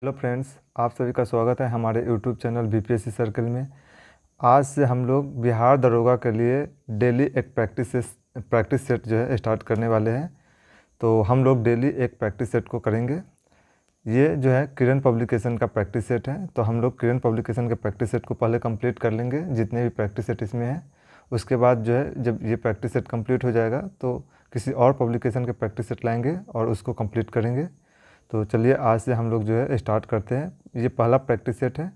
Hello friends, आप सभी का स्वागत है हमारे यूट्यूब चैनल बीपीएससी सर्कल में। आज से हम लोग बिहार दरोगा के लिए डेली एक प्रैक्टिस सेट जो है स्टार्ट करने वाले हैं। तो हम लोग डेली एक प्रैक्टिस सेट को करेंगे। ये जो है किरण पब्लिकेशन का प्रैक्टिस सेट है। तो हम लोग किरण पब्लिकेशन के प्रैक्टिस सेट को पहले कंप्लीट कर लेंगे, जितने भी प्रैक्टिस सेट इसमें हैं। उसके बाद जो है जब ये प्रैक्टिस सेट कंप्लीट हो जाएगा तो किसी और पब्लिकेशन के प्रैक्टिस सेट लाएंगे और उसको कंप्लीट करेंगे। तो चलिए आज से हम लोग जो है स्टार्ट करते हैं। ये पहला प्रैक्टिस सेट है।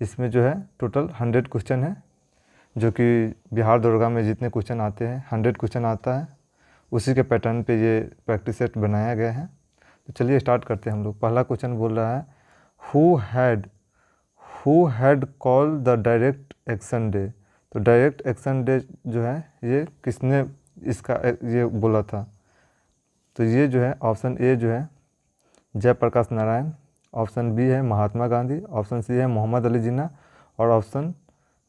इसमें जो है टोटल 100 क्वेश्चन है, जो कि बिहार दरोगा में जितने क्वेश्चन आते हैं 100 क्वेश्चन आता है, उसी के पैटर्न पे ये प्रैक्टिस सेट बनाया गया है। तो चलिए स्टार्ट करते हैं हम लोग। पहला क्वेश्चन बोल रहा है who had call the direct action day. तो डायरेक्ट एक्शन डे जो है ये किसने इसका ये बोला था। तो ये जो है ऑप्शन ए जो है जयप्रकाश नारायण, ऑप्शन बी है महात्मा गांधी, ऑप्शन सी है मोहम्मद अली जिन्ना और ऑप्शन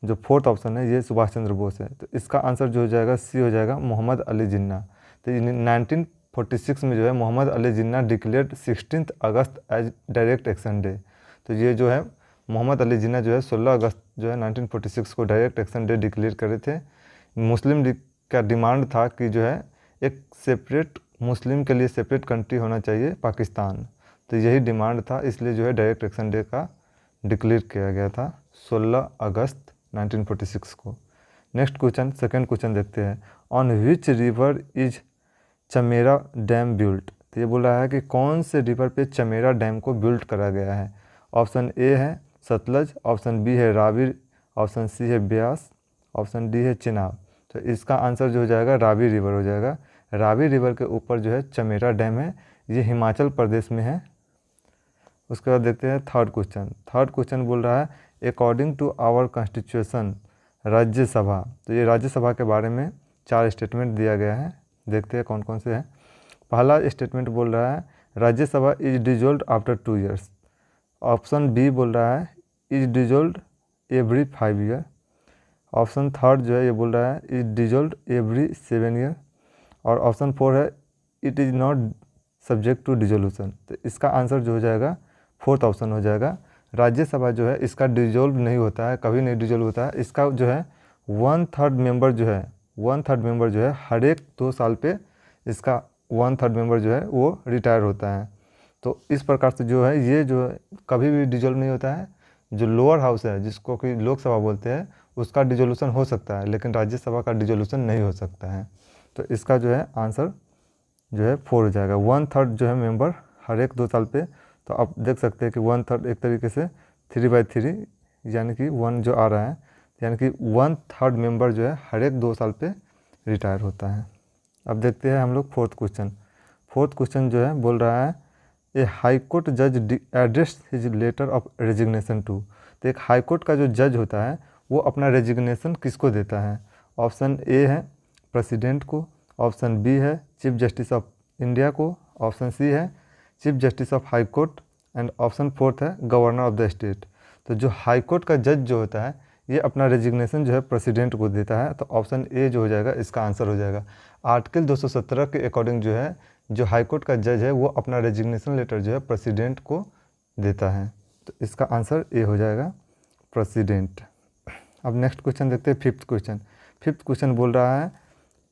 जो फोर्थ ऑप्शन है ये सुभाष चंद्र बोस है। तो इसका आंसर जो हो जाएगा सी हो जाएगा मोहम्मद अली जिन्ना। तो 1946 में जो है मोहम्मद अली जिन्ना डिक्लेयर्ड 16 अगस्त एज डायरेक्ट एक्शन डे। तो ये जो है मोहम्मद अली जिन्ना जो है 16 अगस्त जो है 1946 को डायरेक्ट एक्शन डे डिक्लेयर करे थे। मुस्लिम लीग का डिमांड था कि जो है एक सेपरेट मुस्लिम के लिए सेपरेट कंट्री होना चाहिए पाकिस्तान। तो यही डिमांड था, इसलिए जो है डायरेक्ट एक्शन डे का डिक्लेयर किया गया था 16 अगस्त 1946 को। नेक्स्ट क्वेश्चन, सेकंड क्वेश्चन देखते हैं। On which river is Chamera dam built. तो ये बोल रहा है कि कौन से रिवर पे चमेरा डैम को बिल्ट करा गया है। ऑप्शन ए है सतलज, ऑप्शन बी है रावी, ऑप्शन सी है ब्यास, ऑप्शन डी है चिनाब। तो इसका आंसर जो हो जाएगा रावी रिवर हो जाएगा। रावी रिवर के ऊपर जो है चमेरा डैम है, ये हिमाचल प्रदेश में है। उसके बाद देखते हैं थर्ड क्वेश्चन। थर्ड क्वेश्चन बोल रहा है according to our constitution Rajya Sabha. तो ये राज्यसभा के बारे में 4 स्टेटमेंट दिया गया है, देखते हैं कौन कौन से हैं। पहला स्टेटमेंट बोल रहा है Rajya Sabha is dissolved after 2 years. Option B बोल रहा है is dissolved every 5 year. Option third जो है ये बोल रहा है इज डिजोल्ड एवरी 7 ईयर। और ऑप्शन 4 है it is not subject to dissolution. तो इसका आंसर जो हो जाएगा फोर्थ ऑप्शन हो जाएगा। राज्यसभा जो है इसका डिजोल्व नहीं होता है, कभी नहीं डिजोल्व होता है। इसका जो है 1/3 मेंबर जो है 1/3 मेंबर जो है हर एक 2 साल पे इसका 1/3 मेंबर जो है वो रिटायर होता है। तो इस प्रकार से जो है ये जो है कभी भी डिजोल्व नहीं होता है। जो लोअर हाउस है जिसको कि लोकसभा बोलते हैं उसका डिजोल्यूशन हो सकता है, लेकिन राज्यसभा का डिजोल्यूशन नहीं हो सकता है। तो इसका जो है आंसर जो है 4 हो जाएगा। 1/3 जो है मेंबर हर एक 2 साल पे। तो आप देख सकते हैं कि 1/3 एक तरीके से 3/3 यानी कि 1 जो आ रहा है, यानी कि 1/3 मेंबर जो है हर एक 2 साल पे रिटायर होता है। अब देखते हैं हम लोग फोर्थ क्वेश्चन। फोर्थ क्वेश्चन जो है बोल रहा है ए हाईकोर्ट जज addressed his letter of resignation to. तो एक हाईकोर्ट का जो जज होता है वो अपना रेजिग्नेशन किसको देता है। ऑप्शन ए है प्रेसिडेंट को, ऑप्शन बी है चीफ जस्टिस ऑफ इंडिया को, ऑप्शन सी है chief justice of high court and option fourth है गवर्नर ऑफ द स्टेट। तो जो हाई कोर्ट का जज जो होता है ये अपना रेजिग्नेशन जो है प्रेसिडेंट को देता है। तो ऑप्शन ए जो हो जाएगा इसका आंसर हो जाएगा। आर्टिकल 217 के अकॉर्डिंग जो है जो हाई कोर्ट का जज है वो अपना रेजिग्नेशन लेटर जो है प्रेसिडेंट को देता है। तो इसका आंसर ए हो जाएगा प्रेसिडेंट। अब नेक्स्ट क्वेश्चन देखते हैं फिफ्थ क्वेश्चन। फिफ्थ क्वेश्चन बोल रहा है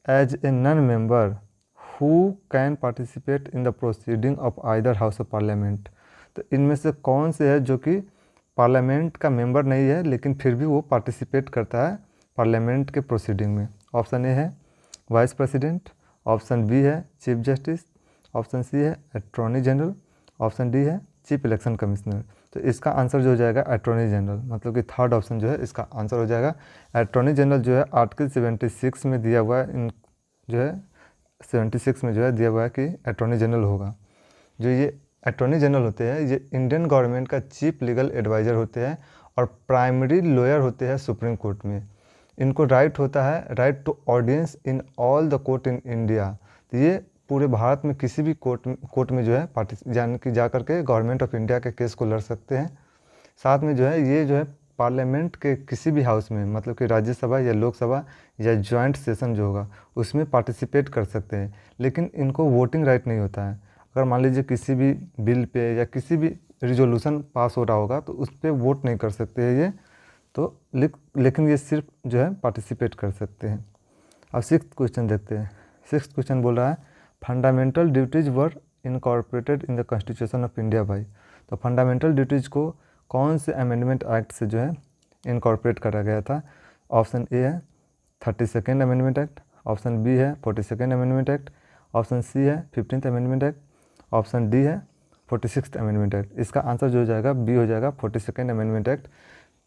as a non member who can participate in the proceeding of either house of parliament. तो इनमें से कौन से है जो कि पार्लियामेंट का मेंबर नहीं है लेकिन फिर भी वो पार्टिसिपेट करता है पार्लियामेंट के प्रोसीडिंग में। ऑप्शन ए है वाइस प्रेसिडेंट, ऑप्शन बी है चीफ जस्टिस, ऑप्शन सी है अटॉर्नी जनरल, ऑप्शन डी है चीफ इलेक्शन कमिश्नर। तो इसका आंसर जो हो जाएगा अटॉर्नी जनरल, मतलब कि थर्ड ऑप्शन जो है इसका आंसर हो जाएगा। अटॉर्नी जनरल जो है आर्टिकल 76 में दिया हुआ है, इन जो है 76 में जो है दिया हुआ है कि अटॉर्नी जनरल होगा। जो ये अटॉर्नी जनरल होते हैं ये इंडियन गवर्नमेंट का चीफ लीगल एडवाइज़र होते हैं और प्राइमरी लॉयर होते हैं सुप्रीम कोर्ट में। इनको राइट होता है right to audience in all the court in India. तो ये पूरे भारत में किसी भी कोर्ट में जो है यानी कि जा करके गवर्नमेंट ऑफ इंडिया के केस को लड़ सकते हैं। साथ में जो है ये जो है पार्लियामेंट के किसी भी हाउस में, मतलब कि राज्यसभा या लोकसभा या जॉइंट सेशन जो होगा उसमें पार्टिसिपेट कर सकते हैं, लेकिन इनको वोटिंग राइट नहीं होता है। अगर मान लीजिए किसी भी बिल पे या किसी भी रिजोल्यूशन पास हो रहा होगा तो उस पर वोट नहीं कर सकते हैं ये, तो लेकिन ये सिर्फ जो है पार्टिसिपेट कर सकते हैं। अब सिक्स्थ क्वेश्चन देखते हैं। सिक्स्थ क्वेश्चन बोल रहा है fundamental duties were incorporated in the constitution of India by. तो फंडामेंटल ड्यूटीज़ को कौन से अमेंडमेंट एक्ट से जो है इनकॉर्पोरेट करा गया था? ऑप्शन ए है 32nd amendment act, option B है 42nd amendment act, option C है 15th amendment act, option D है 46th अमेंडमेंट एक्ट। इसका आंसर जो हो जाएगा बी हो जाएगा 42nd amendment act.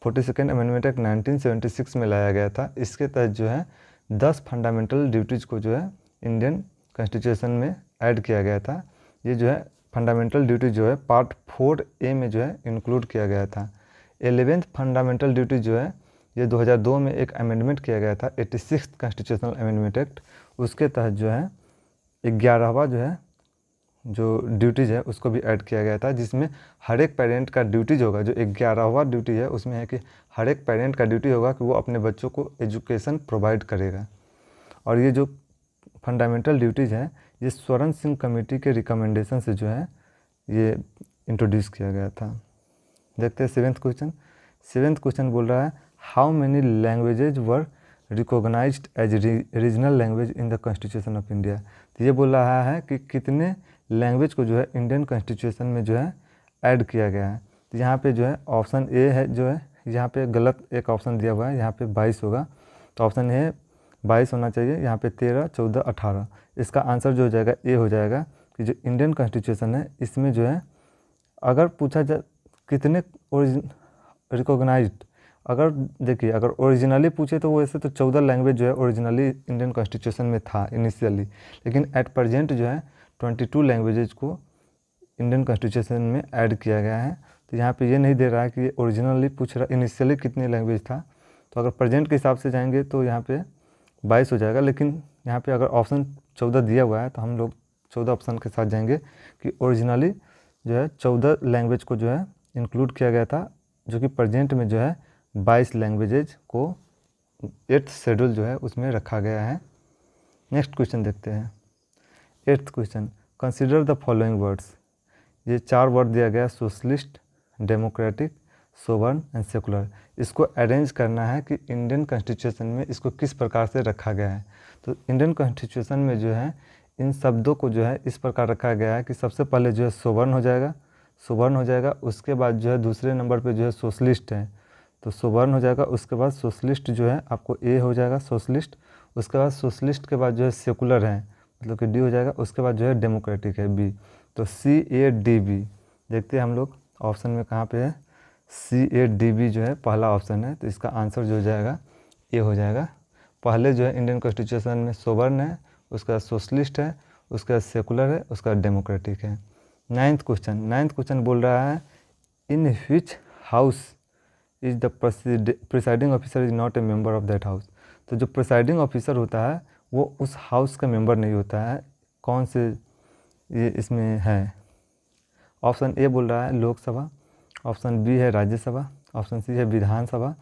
42nd amendment act 1976 में लाया गया था। इसके तहत जो है 10 फंडामेंटल ड्यूटीज़ को जो है इंडियन कॉन्स्टिट्यूशन में ऐड किया गया था। ये जो है फंडामेंटल ड्यूटी जो है पार्ट 4A में जो है इंक्लूड किया गया था। 11th फंडामेंटल ड्यूटी जो है ये 2002 में एक अमेंडमेंट किया गया था 86th कॉन्स्टिट्यूशनल अमेंडमेंट एक्ट। उसके तहत जो है 11वां जो है जो ड्यूटीज़ है उसको भी ऐड किया गया था, जिसमें हर एक पेरेंट का ड्यूटीज़ होगा। जो 11वां ड्यूटी है उसमें है कि हर एक पेरेंट का ड्यूटी होगा कि वो अपने बच्चों को एजुकेशन प्रोवाइड करेगा। और ये जो फंडामेंटल ड्यूटीज़ हैं ये स्वर्ण सिंह कमेटी के रिकमेंडेशन से जो है ये इंट्रोड्यूस किया गया था। देखते हैं सेवेंथ क्वेश्चन। सेवेंथ क्वेश्चन बोल रहा है how many languages were recognised as regional language in the constitution of India. तो ये बोल रहा है कि कितने लैंग्वेज को जो है इंडियन कॉन्स्टिट्यूशन में जो है ऐड किया गया है। तो यहाँ पे जो है ऑप्शन ए है जो है यहाँ पे गलत एक ऑप्शन दिया हुआ है, यहाँ पे 22 होगा। तो ऑप्शन ए 22 होना चाहिए, यहाँ पे 13, 14, 18। इसका आंसर जो हो जाएगा ए हो जाएगा कि जो इंडियन कॉन्स्टिट्यूशन है इसमें जो है अगर पूछा जाए कितने रिकॉग्नाइज्ड, अगर देखिए अगर ओरिजिनली पूछे तो वैसे तो 14 लैंग्वेज जो है ओरिजिनली इंडियन कॉन्स्टिट्यूशन में था इनिशियली, लेकिन एट प्रेजेंट जो है 22 लैंग्वेजेज को इंडियन कॉन्स्टिट्यूशन में ऐड किया गया है। तो यहाँ पे ये नहीं दे रहा है कि ओरिजिनली पूछ रहा इनिशियली कितनी लैंग्वेज था। तो अगर प्रेजेंट के हिसाब से जाएंगे तो यहाँ पे 22 हो जाएगा, लेकिन यहाँ पे अगर ऑप्शन 14 दिया हुआ है तो हम लोग 14 ऑप्शन के साथ जाएंगे कि ओरिजिनली जो है 14 लैंग्वेज को जो है इंक्लूड किया गया था, जो कि प्रेजेंट में जो है 22 लैंग्वेजेज को 8th शेड्यूल जो है उसमें रखा गया है। नेक्स्ट क्वेश्चन देखते हैं। 8th question consider the following words. ये 4 वर्ड दिया गया socialist, democratic, sovereign and secular. इसको अरेंज करना है कि इंडियन कॉन्स्टिट्यूशन में इसको किस प्रकार से रखा गया है। तो इंडियन कॉन्स्टिट्यूशन में जो है इन शब्दों को जो है इस प्रकार रखा गया है कि सबसे पहले जो है सोवर्न हो जाएगा, उसके बाद जो है दूसरे नंबर पे जो है सोशलिस्ट है तो सोवर्न हो जाएगा, उसके बाद सोशलिस्ट जो है आपको ए हो जाएगा सोशलिस्ट, उसके बाद सोशलिस्ट के बाद जो है सेकुलर है मतलब कि डी हो जाएगा, उसके बाद जो है डेमोक्रेटिक है बी। तो CADB देखते हैं हम लोग ऑप्शन में कहाँ पे है। CADB जो है पहला ऑप्शन है, तो इसका आंसर जो हो जाएगा ए हो जाएगा। पहले जो है इंडियन कॉन्स्टिट्यूशन में सोवर्न है, उसका सोशलिस्ट है, उसका सेकुलर है, उसका डेमोक्रेटिक है। 9th क्वेश्चन बोल रहा है in which house is the presiding officer is not a member of that house. तो जो प्रिसाइडिंग ऑफिसर होता है वो उस हाउस का मेंबर नहीं होता है, कौन से ये इसमें है। ऑप्शन ए बोल रहा है लोकसभा, ऑप्शन बी है राज्यसभा, ऑप्शन सी है विधानसभा,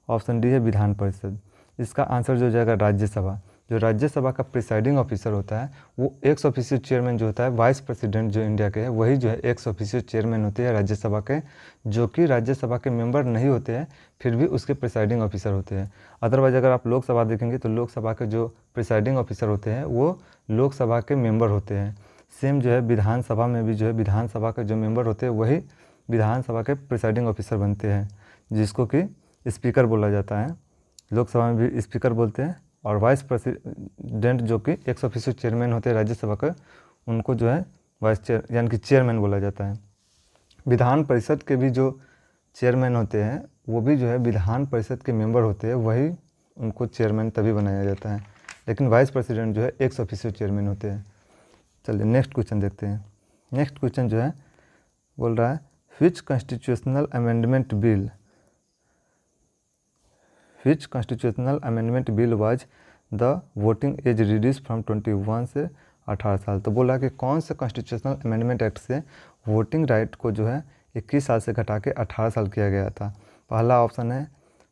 ऑप्शन डी है विधान परिषद। इसका आंसर जो हो जाएगा राज्यसभा। जो राज्यसभा का प्रिसाइडिंग ऑफिसर होता है वो एक्स ऑफिशियल चेयरमैन जो होता है, वाइस प्रेसिडेंट जो इंडिया के है वही जो है एक्स ऑफिशियल चेयरमैन होते हैं राज्यसभा के, जो कि राज्यसभा के मेंबर नहीं होते हैं फिर भी उसके प्रिसाइडिंग ऑफिसर होते हैं। अदरवाइज अगर आप लोकसभा देखेंगे तो लोकसभा के जो प्रिसाइडिंग ऑफिसर होते हैं वो लोकसभा के मेंबर होते हैं। सेम जो है विधानसभा में भी जो है विधानसभा के जो मेंबर होते हैं वही विधानसभा के प्रिसाइडिंग ऑफिसर बनते हैं, जिसको कि स्पीकर बोला जाता है। लोकसभा में भी स्पीकर बोलते हैं, और वाइस प्रेसिडेंट जो कि एक्स ऑफिशियल चेयरमैन होते हैं राज्यसभा का, उनको जो है वाइस चेयर यानी कि चेयरमैन बोला जाता है। विधान परिषद के भी जो चेयरमैन होते हैं वो भी जो है विधान परिषद के मेंबर होते हैं, वही उनको चेयरमैन तभी बनाया जाता है, लेकिन वाइस प्रेसिडेंट जो है एक्स ऑफिशियल चेयरमैन होते हैं। चलिए नेक्स्ट क्वेश्चन देखते हैं। नेक्स्ट क्वेश्चन जो है बोल रहा है which constitutional amendment bill was the voting age reduce from 21 से 18 साल। तो बोला कि कौन से कॉन्स्टिट्यूशनल अमेंडमेंट एक्ट से वोटिंग राइट को जो है 21 साल से घटा के 18 साल किया गया था। पहला ऑप्शन है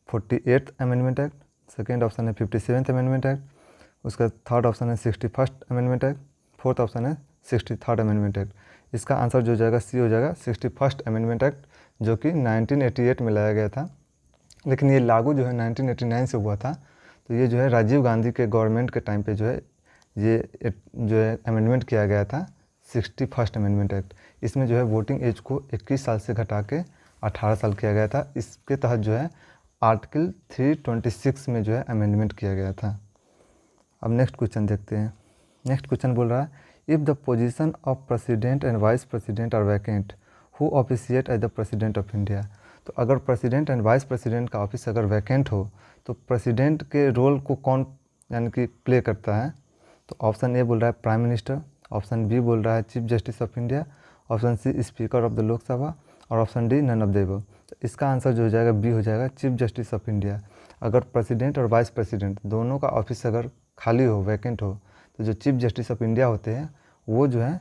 48th amendment act, second option है 57th अमेंडमेंट एक्ट, उसका थर्ड ऑप्शन है 61st amendment act, fourth option है 63rd अमेंडमेंट एक्ट। इसका आंसर जो हो जाएगा सी हो जाएगा 61st अमेंडमेंट एक्ट, जो कि 1988 में लाया गया था, लेकिन ये लागू जो है 1989 से हुआ था। तो ये जो है राजीव गांधी के गवर्नमेंट के टाइम पे जो है ये जो है अमेंडमेंट किया गया था 61st अमेंडमेंट एक्ट। इसमें जो है वोटिंग एज को 21 साल से घटा के 18 साल किया गया था। इसके तहत जो है आर्टिकल 326 में जो है अमेंडमेंट किया गया था। अब नेक्स्ट क्वेश्चन देखते हैं। नेक्स्ट क्वेश्चन बोल रहा है, if the position of president and vice president are vacant, who officiate as the president of India. तो अगर प्रेसिडेंट एंड वाइस प्रेसिडेंट का ऑफिस अगर वैकेंट हो तो प्रेसिडेंट के रोल को कौन यानी कि प्ले करता है। तो ऑप्शन ए बोल रहा है प्राइम मिनिस्टर, ऑप्शन बी बोल रहा है chief justice of India, option C speaker of the Lok Sabha, और option D none of the above. तो इसका आंसर जो हो जाएगा बी हो जाएगा चीफ जस्टिस ऑफ इंडिया। अगर प्रेसिडेंट और वाइस प्रेसिडेंट दोनों का ऑफिस अगर खाली हो, वैकेंट हो, तो जो चीफ जस्टिस ऑफ इंडिया होते हैं वो जो है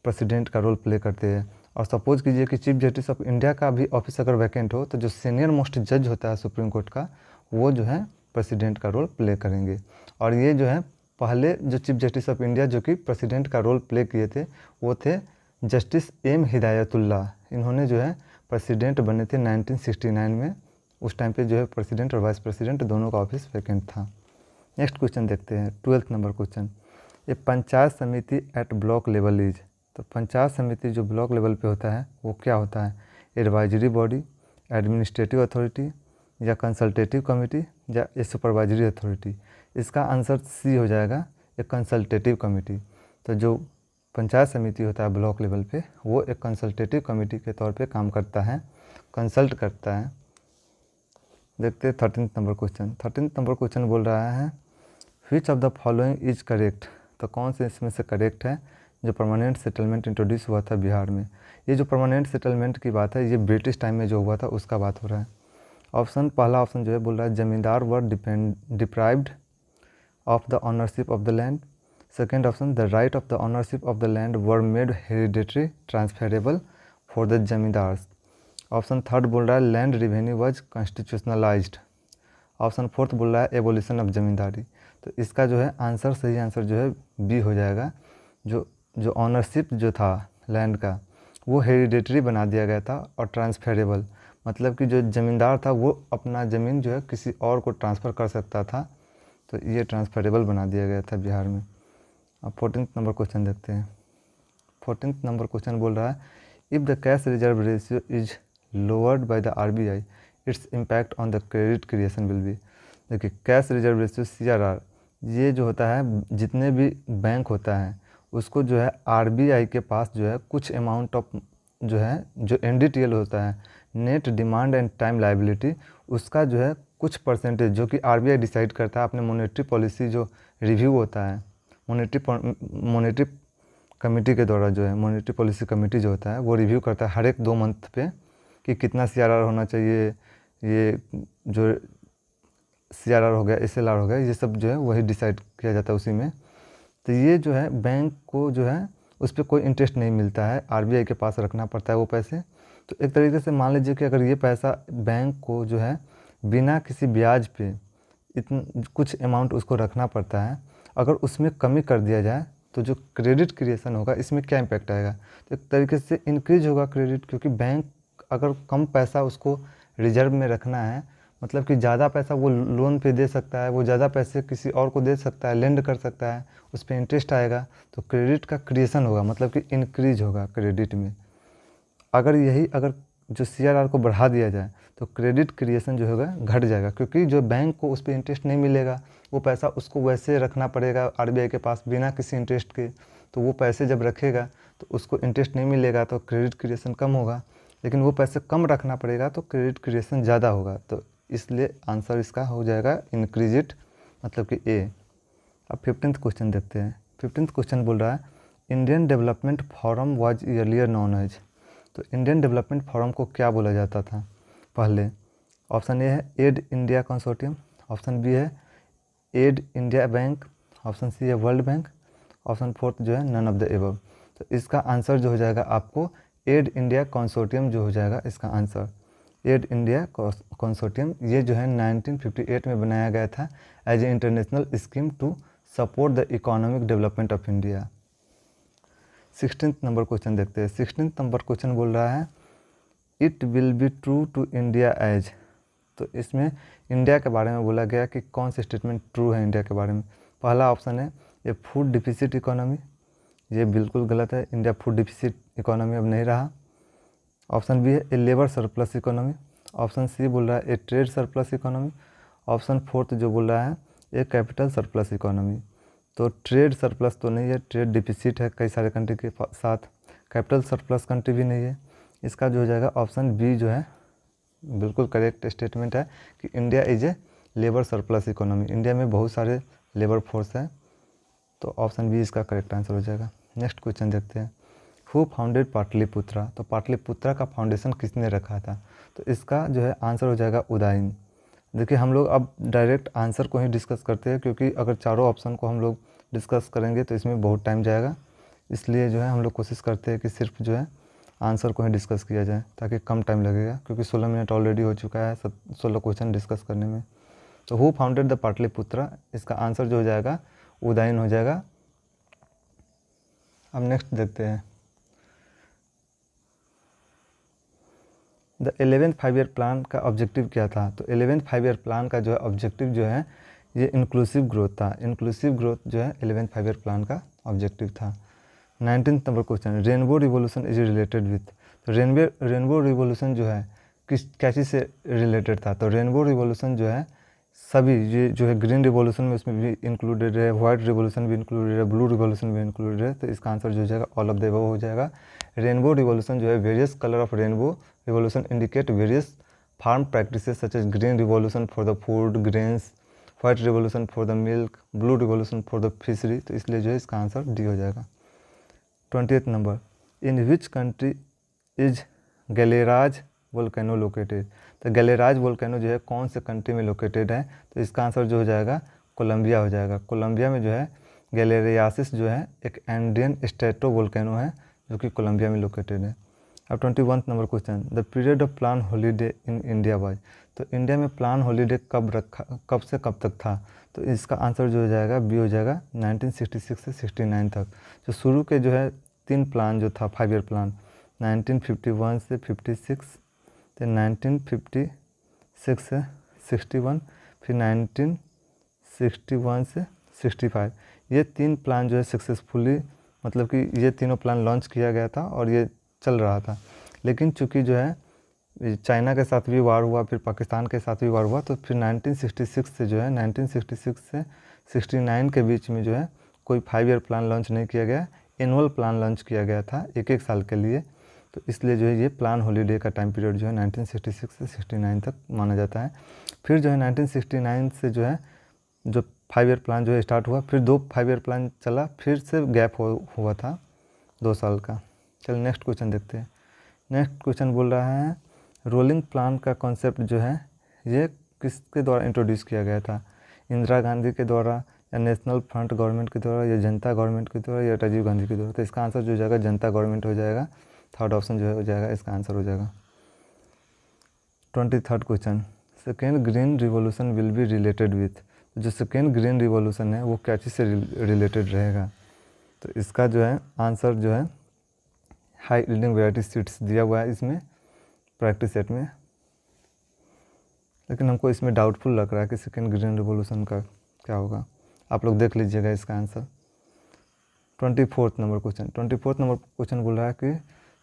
प्रेसिडेंट का रोल प्ले करते हैं। और सपोज कीजिए कि चीफ जस्टिस ऑफ इंडिया का भी ऑफिस अगर वैकेंट हो तो जो सीनियर मोस्ट जज होता है सुप्रीम कोर्ट का, वो जो है प्रेसिडेंट का रोल प्ले करेंगे। और ये जो है पहले जो चीफ जस्टिस ऑफ इंडिया जो कि प्रेसिडेंट का रोल प्ले किए थे वो थे जस्टिस एम हिदायतुल्लाह। इन्होंने जो है प्रेसिडेंट बने थे 1969 में। उस टाइम पे जो है प्रेसिडेंट और वाइस प्रेसिडेंट दोनों का ऑफिस वैकेंट था। नेक्स्ट क्वेश्चन देखते हैं, 12th नंबर क्वेश्चन। ये पंचायत समिति एट ब्लॉक लेवल इज। तो पंचायत समिति जो ब्लॉक लेवल पे होता है वो क्या होता है, एडवाइजरी बॉडी, एडमिनिस्ट्रेटिव अथॉरिटी, या कंसल्टेटिव कमेटी, या ए सुपरवाइजरी अथॉरिटी। इसका आंसर सी हो जाएगा एक कंसल्टेटिव कमेटी। तो जो पंचायत समिति होता है ब्लॉक लेवल पे वो एक कंसल्टेटिव कमेटी के तौर पे काम करता है, कंसल्ट करता है। देखते हैं 13th number question. 13th number question बोल रहा है, विच of the following is correct. तो कौन से इसमें से करेक्ट है जो परमानेंट सेटलमेंट इंट्रोड्यूस हुआ था बिहार में। ये जो परमानेंट सेटलमेंट की बात है ये ब्रिटिश टाइम में जो हुआ था उसका बात हो रहा है। ऑप्शन पहला ऑप्शन जो है बोल रहा है zamindar were deprived of the ownership of the land. Second option the right of the ownership of the land were made hereditary transferable for the zamindars. Option third बोल रहा है land revenue was constitutionalized. Option fourth बोल रहा है abolition of जमींदारी। तो इसका जो है आंसर सही आंसर जो है बी हो जाएगा। जो ऑनरशिप जो था लैंड का वो हेरिडेटरी बना दिया गया था और ट्रांसफरेबल, मतलब कि जो ज़मींदार था वो अपना ज़मीन जो है किसी और को ट्रांसफ़र कर सकता था। तो ये ट्रांसफरेबल बना दिया गया था बिहार में। अब 14th नंबर क्वेश्चन देखते हैं। 14th नंबर क्वेश्चन बोल रहा है, if the cash reserve ratio is lowered by the RBI its impact on the credit creation will be. देखिए कैश रिजर्व रेशियो CRR ये जो होता है जितने भी बैंक होता है उसको जो है RBI के पास जो है कुछ अमाउंट ऑफ जो है जो NDTL होता है, net demand and time liability, उसका जो है कुछ परसेंटेज जो कि RBI डिसाइड करता है अपने मॉनेटरी पॉलिसी जो रिव्यू होता है मॉनेटरी कमेटी के द्वारा, जो है मॉनेटरी पॉलिसी कमेटी जो होता है वो रिव्यू करता है हर एक 2 मंथ पे कि कितना CRR होना चाहिए। ये जो CRR हो गया, SLR हो गया, ये सब जो है वही डिसाइड किया जाता है उसी में। तो ये जो है बैंक को जो है उस पर कोई इंटरेस्ट नहीं मिलता है, RBI के पास रखना पड़ता है वो पैसे। तो एक तरीके से मान लीजिए कि अगर ये पैसा बैंक को जो है बिना किसी ब्याज पे इतना कुछ अमाउंट उसको रखना पड़ता है, अगर उसमें कमी कर दिया जाए तो जो क्रेडिट क्रिएशन होगा इसमें क्या इम्पैक्ट आएगा। तो एक तरीके से इंक्रीज होगा क्रेडिट, क्योंकि बैंक अगर कम पैसा उसको रिजर्व में रखना है, मतलब कि ज़्यादा पैसा वो लोन पे दे सकता है, वो ज़्यादा पैसे किसी और को दे सकता है, लेंड कर सकता है, उस पर इंटरेस्ट आएगा, तो क्रेडिट का क्रिएशन होगा, मतलब कि इंक्रीज होगा क्रेडिट में। अगर जो CRR को बढ़ा दिया जाए तो क्रेडिट क्रिएशन जो होगा घट जाएगा, क्योंकि जो बैंक को उस पर इंटरेस्ट नहीं मिलेगा, वो पैसा उसको वैसे रखना पड़ेगा RBI के पास बिना किसी इंटरेस्ट के। तो वो पैसे जब रखेगा तो उसको इंटरेस्ट नहीं मिलेगा तो क्रेडिट क्रिएशन कम होगा, लेकिन वो पैसे कम रखना पड़ेगा तो क्रेडिट क्रिएशन ज़्यादा होगा। तो इसलिए आंसर इसका हो जाएगा इंक्रीजिट, मतलब कि ए। अब 15th क्वेश्चन देखते हैं। 15th क्वेश्चन बोल रहा है Indian development forum was earlier known as. तो इंडियन डेवलपमेंट फोरम को क्या बोला जाता था पहले। ऑप्शन ए है aid India consortium, option B है aid India bank, option C है वर्ल्ड बैंक, ऑप्शन फोर्थ जो है नन ऑफ द एबव। तो इसका आंसर जो हो जाएगा आपको एड इंडिया कंसोर्टियम जो हो जाएगा इसका आंसर। एड इंडिया कंसोर्टियम ये जो है 1958 में बनाया गया था as a international scheme to support the economic development of India. 16 number question देखते हैं। 16 नंबर क्वेश्चन बोल रहा है it will be true to India as. तो इसमें इंडिया के बारे में बोला गया कि कौन सी स्टेटमेंट ट्रू है इंडिया के बारे में। पहला ऑप्शन है ये फूड डिफिसिट इकोनॉमी, ये बिल्कुल गलत है, इंडिया फूड डिफिसिट इकोनॉमी अब नहीं रहा। ऑप्शन बी है a labour surplus economy. Option C बोल रहा है a trade surplus economy. Option fourth जो बोल रहा है ए कैपिटल सरप्लस इकोनॉमी। तो ट्रेड सरप्लस तो नहीं है, ट्रेड डिफिसिट है कई सारे कंट्री के साथ। कैपिटल सरप्लस कंट्री भी नहीं है। इसका जो हो जाएगा ऑप्शन बी जो है बिल्कुल करेक्ट स्टेटमेंट है कि India is a labour surplus economy. India में बहुत सारे लेबर फोर्स है, तो ऑप्शन बी इसका करेक्ट आंसर हो जाएगा। नेक्स्ट क्वेश्चन देखते हैं हु फाउंडेड पाटलिपुत्रा। तो पाटलिपुत्रा का फाउंडेशन किसने रखा था। तो इसका जो है आंसर हो जाएगा उदयन। देखिए हम लोग अब डायरेक्ट आंसर को ही डिस्कस करते हैं, क्योंकि अगर चारों ऑप्शन को हम लोग डिस्कस करेंगे तो इसमें बहुत टाइम जाएगा। इसलिए जो है हम लोग कोशिश करते हैं कि सिर्फ जो है आंसर को ही डिस्कस किया जाए ताकि कम टाइम लगेगा, क्योंकि 16 मिनट ऑलरेडी हो चुका है 16 क्वेश्चन डिस्कस करने में। तो हु फाउंडेड द पाटलिपुत्रा, इसका आंसर जो हो जाएगा उदयन हो जाएगा। अब नेक्स्ट देखते हैं द 11th 5 ईयर प्लान का ऑब्जेक्टिव क्या था। तो 11th 5 ईयर प्लान का जो है ऑब्जेक्टिव जो है ये इंक्लूसिव ग्रोथ था। इंक्लूसिव ग्रोथ जो है 11th 5 ईयर प्लान का ऑब्जेक्टिव था। 19th number question rainbow revolution is related with. तो रेनबो रिवोल्यूशन जो है क्या चीज़ से रिलेटेड था। तो रेनबो रिवोल्यूशन जो है सभी ये जो है ग्रीन रिवोल्यूशन में उसमें भी इंक्लूडेड है, वाइट रिवोल्यूशन भी इंक्लूडेड है, ब्लू रिवोल्यूशन भी इंक्लूडेड है। तो इसका आंसर जो हो जाएगा ऑल ऑफ द अबव हो जाएगा। रेनबो रिवोल्यूशन जो है various colour of rainbow revolution indicate various farm practices such as green revolution for the food grains, white revolution for the milk, blue revolution for the fishery. तो इसलिए जो है इसका answer D हो जाएगा। 20th number in which country is Galeras volcano located. तो Galeras volcano जो है कौन से कंट्री में लोकेटेड है। तो इसका आंसर जो हो जाएगा कोलंबिया हो जाएगा। कोलंबिया में जो है गैलेरियासिस जो है एक एंडियन स्ट्रेटो वोल्केनो है जो कि कोलंबिया में लोकेटेड है। अब 21 number question the period of plan holiday in India was. तो इंडिया में प्लान हॉलीडे कब से कब तक था। तो इसका आंसर जो हो जाएगा बी हो जाएगा 1966 से 69 तक। जो शुरू के जो है 3 प्लान जो था 5 ईयर प्लान 1951 से 56, फिर 1956 से 61, फिर 1961 से 65। ये 3 प्लान जो है सक्सेसफुली मतलब कि ये तीनों प्लान लॉन्च किया गया था और ये चल रहा था। लेकिन चूंकि जो है चाइना के साथ भी वार हुआ, फिर पाकिस्तान के साथ भी वार हुआ, तो फिर 1966 से जो है 1966 से 69 के बीच में जो है कोई 5 ईयर प्लान लॉन्च नहीं किया गया, एनुअल प्लान लॉन्च किया गया था एक साल के लिए। तो इसलिए जो है ये प्लान हॉलीडे का टाइम पीरियड जो है 1966 से 69 तक माना जाता है। फिर जो है 1969 से जो है जो 5 ईयर प्लान जो है स्टार्ट हुआ, फिर 2 5 ईयर प्लान चला, फिर से गैप हुआ था 2 साल का। चलिए नेक्स्ट क्वेश्चन देखते हैं। नेक्स्ट क्वेश्चन बोल रहा है रोलिंग प्लान का कॉन्सेप्ट जो है ये किसके द्वारा इंट्रोड्यूस किया गया था। इंदिरा गांधी के द्वारा या नेशनल फ्रंट गवर्नमेंट के द्वारा या जनता गवर्नमेंट के द्वारा या राजीव गांधी के द्वारा। तो इसका आंसर जो हो जाएगा जनता गवर्नमेंट हो जाएगा। थर्ड ऑप्शन जो है हो जाएगा इसका आंसर हो जाएगा। 23rd question second green revolution will be related with. जो सेकेंड ग्रीन रिवॉल्यूशन है वो क्या चीज़ से रिलेटेड रहेगा। तो इसका जो है आंसर जो है हाई यील्डिंग वैरायटी सीड्स दिया हुआ है इसमें प्रैक्टिस सेट में, लेकिन हमको इसमें डाउटफुल लग रहा है कि सेकेंड ग्रीन रिवॉल्यूशन का क्या होगा। आप लोग देख लीजिएगा इसका आंसर। 24th नंबर क्वेश्चन बोल रहा है कि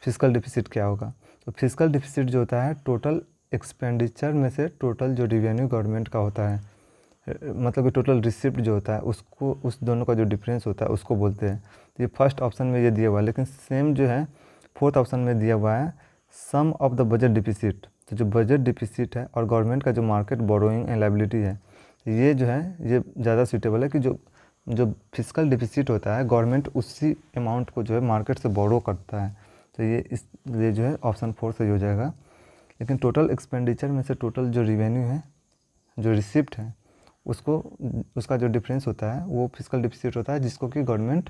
फिजिकल डिफिसिट क्या होगा। तो फिजिकल डिफिसिट जो होता है टोटल एक्सपेंडिचर में से टोटल जो रिवेन्यू गवर्नमेंट का होता है, मतलब कि टोटल रिसिप्ट जो होता है उसको, उस दोनों का जो डिफरेंस होता है उसको बोलते हैं। तो ये फर्स्ट ऑप्शन में ये दिया हुआ है, लेकिन सेम जो है 4th ऑप्शन में दिया हुआ है सम ऑफ द बजट डिफिसिट। तो जो बजट डिफिसिट है और गवर्नमेंट का जो मार्केट बोरोइंग एंड लायबिलिटी है, ये जो है ये ज़्यादा सूटेबल है कि जो फिजिकल डिफिसिट होता है गवर्नमेंट उसी अमाउंट को जो है मार्केट से बोरो करता है। तो ये जो है ऑप्शन 4 से हो जाएगा। लेकिन टोटल एक्सपेंडिचर में से टोटल जो रिवेन्यू है, जो रिसिप्ट है, उसका जो डिफरेंस होता है वो फिजिकल डिफिसिट होता है, जिसको कि गवर्नमेंट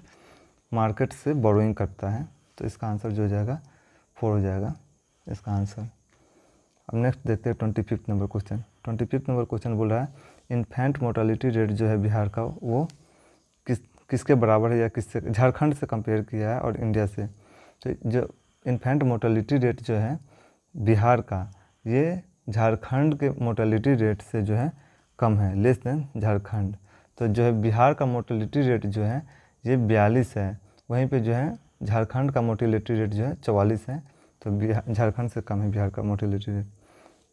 मार्केट से बोरोइंग करता है। तो इसका आंसर जो हो जाएगा 4 हो जाएगा इसका आंसर। अब नेक्स्ट देखते हैं 25th number question. 25th number question बोल रहा है इन्फेंट मोर्टालिटी रेट जो है बिहार का वो किसके बराबर है या किससे, झारखंड से कंपेयर किया है और इंडिया से। तो जो इन्फेंट मोर्टेलिटी रेट जो है बिहार का, ये झारखंड के मोर्टेलिटी रेट से जो है कम है, लेस देन झारखंड। तो जो है बिहार का मोर्टेलिटी रेट जो है ये 42 है, वहीं पे जो है झारखंड का मोर्टेलिटी रेट जो है 44 है। तो झारखंड से कम है बिहार का मोर्टेलिटी रेट।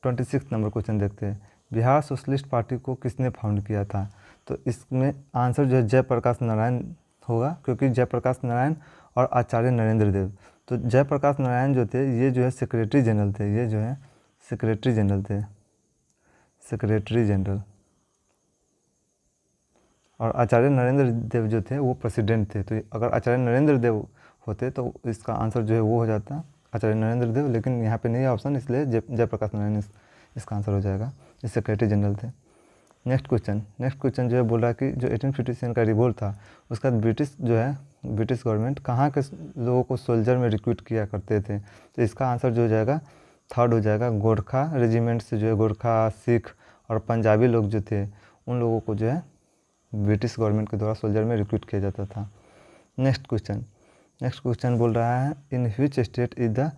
26 नंबर क्वेश्चन देखते हैं, बिहार सोशलिस्ट पार्टी को किसने फाउंड किया था? तो इसमें आंसर जो है जयप्रकाश नारायण होगा, क्योंकि जयप्रकाश नारायण और आचार्य नरेंद्र देव। तो जयप्रकाश नारायण जो थे ये जो है सेक्रेटरी जनरल थे, ये जो है सेक्रेटरी जनरल थे, सेक्रेटरी जनरल। और आचार्य नरेंद्र देव जो थे वो प्रेसिडेंट थे। तो अगर आचार्य नरेंद्र देव होते तो इसका आंसर जो है वो हो जाता आचार्य नरेंद्र देव, लेकिन यहाँ पे नहीं है ऑप्शन, इसलिए जयप्रकाश नारायण इसका आंसर हो जाएगा, ये सेक्रेटरी जनरल थे। नेक्स्ट क्वेश्चन जो है बोल रहा है कि जो 1857 का रिवोल्ट था उसका ब्रिटिश जो है ब्रिटिश गवर्नमेंट कहाँ के लोगों को सोल्जर में रिक्रूट किया करते थे? तो इसका आंसर जो हो जाएगा थर्ड हो जाएगा, गोरखा रेजिमेंट से जो है गोरखा, सिख और पंजाबी लोग जो थे उन लोगों को जो है ब्रिटिश गवर्नमेंट के द्वारा सोल्जर में रिक्रूट किया जाता था। नेक्स्ट क्वेश्चन बोल रहा है, in which state is the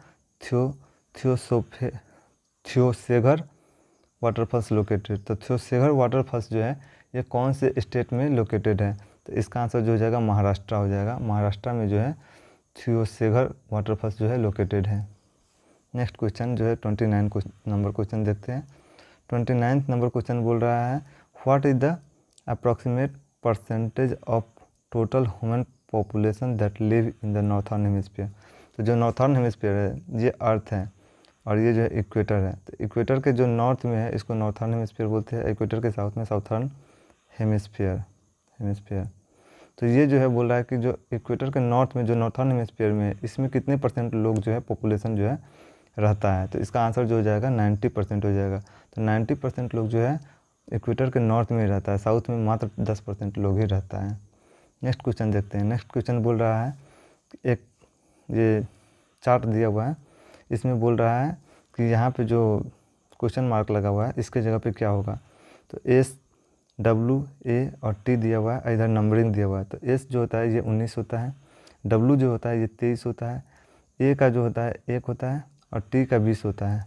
Thoseghar waterfalls located? तो थियोसेगर वाटरफॉल्स जो है ये कौन से स्टेट में लोकेटेड है? तो इसका आंसर जो हो जाएगा महाराष्ट्र हो जाएगा। महाराष्ट्र में जो है थियोसेगर वाटरफॉल्स जो है लोकेटेड है। नेक्स्ट क्वेश्चन जो है 29 नंबर क्वेश्चन देखते हैं। 29 नंबर क्वेश्चन बोल रहा है, what is the approximate percentage of total human population that live in the northern hemisphere? तो जो नॉर्थर्न हेमिस्फीयर है ये अर्थ है और ये जो है इक्वेटर है। तो इक्वेटर के जो नॉर्थ में है इसको नॉर्थर्न हेमिस्फीयर बोलते हैं, इक्वेटर के साउथ में साउथर्न हेमिस्फीयर। तो ये जो है बोल रहा है कि जो इक्वेटर के नॉर्थ में जो नॉर्थर्न हेमिस्फीयर में है इसमें कितने % लोग जो है पॉपुलेशन जो है रहता है? तो इसका आंसर जो हो जाएगा 90% हो जाएगा। तो 90% लोग जो है इक्वेटर के नॉर्थ में ही रहता है, साउथ में मात्र 10% लोग ही रहता है। नेक्स्ट क्वेश्चन देखते हैं। नेक्स्ट क्वेश्चन बोल रहा है, एक ये चार्ट दिया हुआ है, इसमें बोल रहा है कि यहाँ पे जो क्वेश्चन मार्क लगा हुआ है इसके जगह पे क्या होगा? तो S, W, A और T दिया हुआ है, इधर नंबरिंग दिया हुआ है। तो S जो होता है ये 19 होता है, W जो होता है ये 23 होता है, A का जो होता है 1 होता है और T का 20 होता है।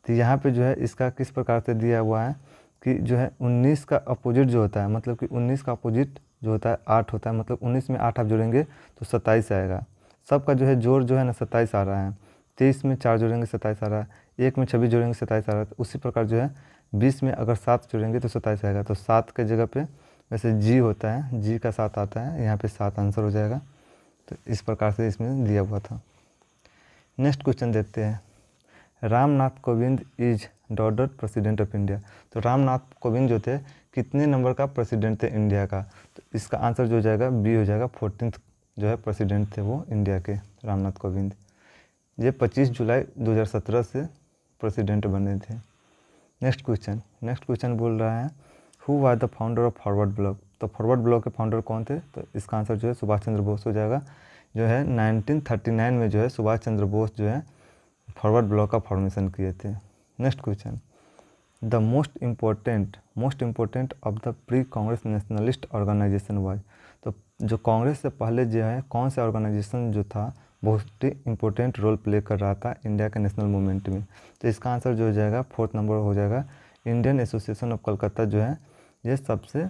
तो यहाँ पे जो है इसका किस प्रकार से दिया हुआ है कि जो है 19 का अपोजिट जो होता है, मतलब कि 19 का अपोजिट जो होता है 8 होता है, मतलब 19 में 8 आप जोड़ेंगे तो 27 आएगा। सबका जो है जोड़ जो है ना 27 आ रहा है। 23 में 4 जोड़ेंगे 27 आ रहा है, 1 में 26 जोड़ेंगे 27 आ रहा है। तो उसी प्रकार जो है 20 में अगर 7 जोड़ेंगे तो 27 आएगा। तो 7 के जगह पे वैसे G होता है, G का 7 आता है, यहाँ पे 7 आंसर हो जाएगा। तो इस प्रकार से इसमें दिया हुआ था। नेक्स्ट क्वेश्चन देखते हैं, Ramnath Kovind is डॉडर president of India. तो रामनाथ कोविंद जो थे कितने नंबर का प्रेसिडेंट थे इंडिया का? तो इसका आंसर जो हो जाएगा बी हो जाएगा, 14th जो है प्रेसिडेंट थे वो इंडिया के रामनाथ कोविंद। ये 25 जुलाई 2017 से प्रेसिडेंट बने थे। नेक्स्ट क्वेश्चन बोल रहा है, who was the founder of forward block? तो फॉरवर्ड ब्लॉक के फाउंडर कौन थे? तो इसका आंसर जो है सुभाष चंद्र बोस हो जाएगा। जो है 1939 में जो है सुभाष चंद्र बोस जो है फॉरवर्ड ब्लॉक का फॉर्मेशन किए थे। Next question, the most important of the pre Congress nationalist organisation was. तो जो कांग्रेस से पहले जो है कौन सा ऑर्गेनाइजेशन जो था बहुत ही इंपॉर्टेंट रोल प्ले कर रहा था इंडिया के नेशनल मूवमेंट में? तो इसका आंसर जो हो जाएगा 4th नंबर हो जाएगा, इंडियन एसोसिएशन ऑफ कलकत्ता जो है ये सबसे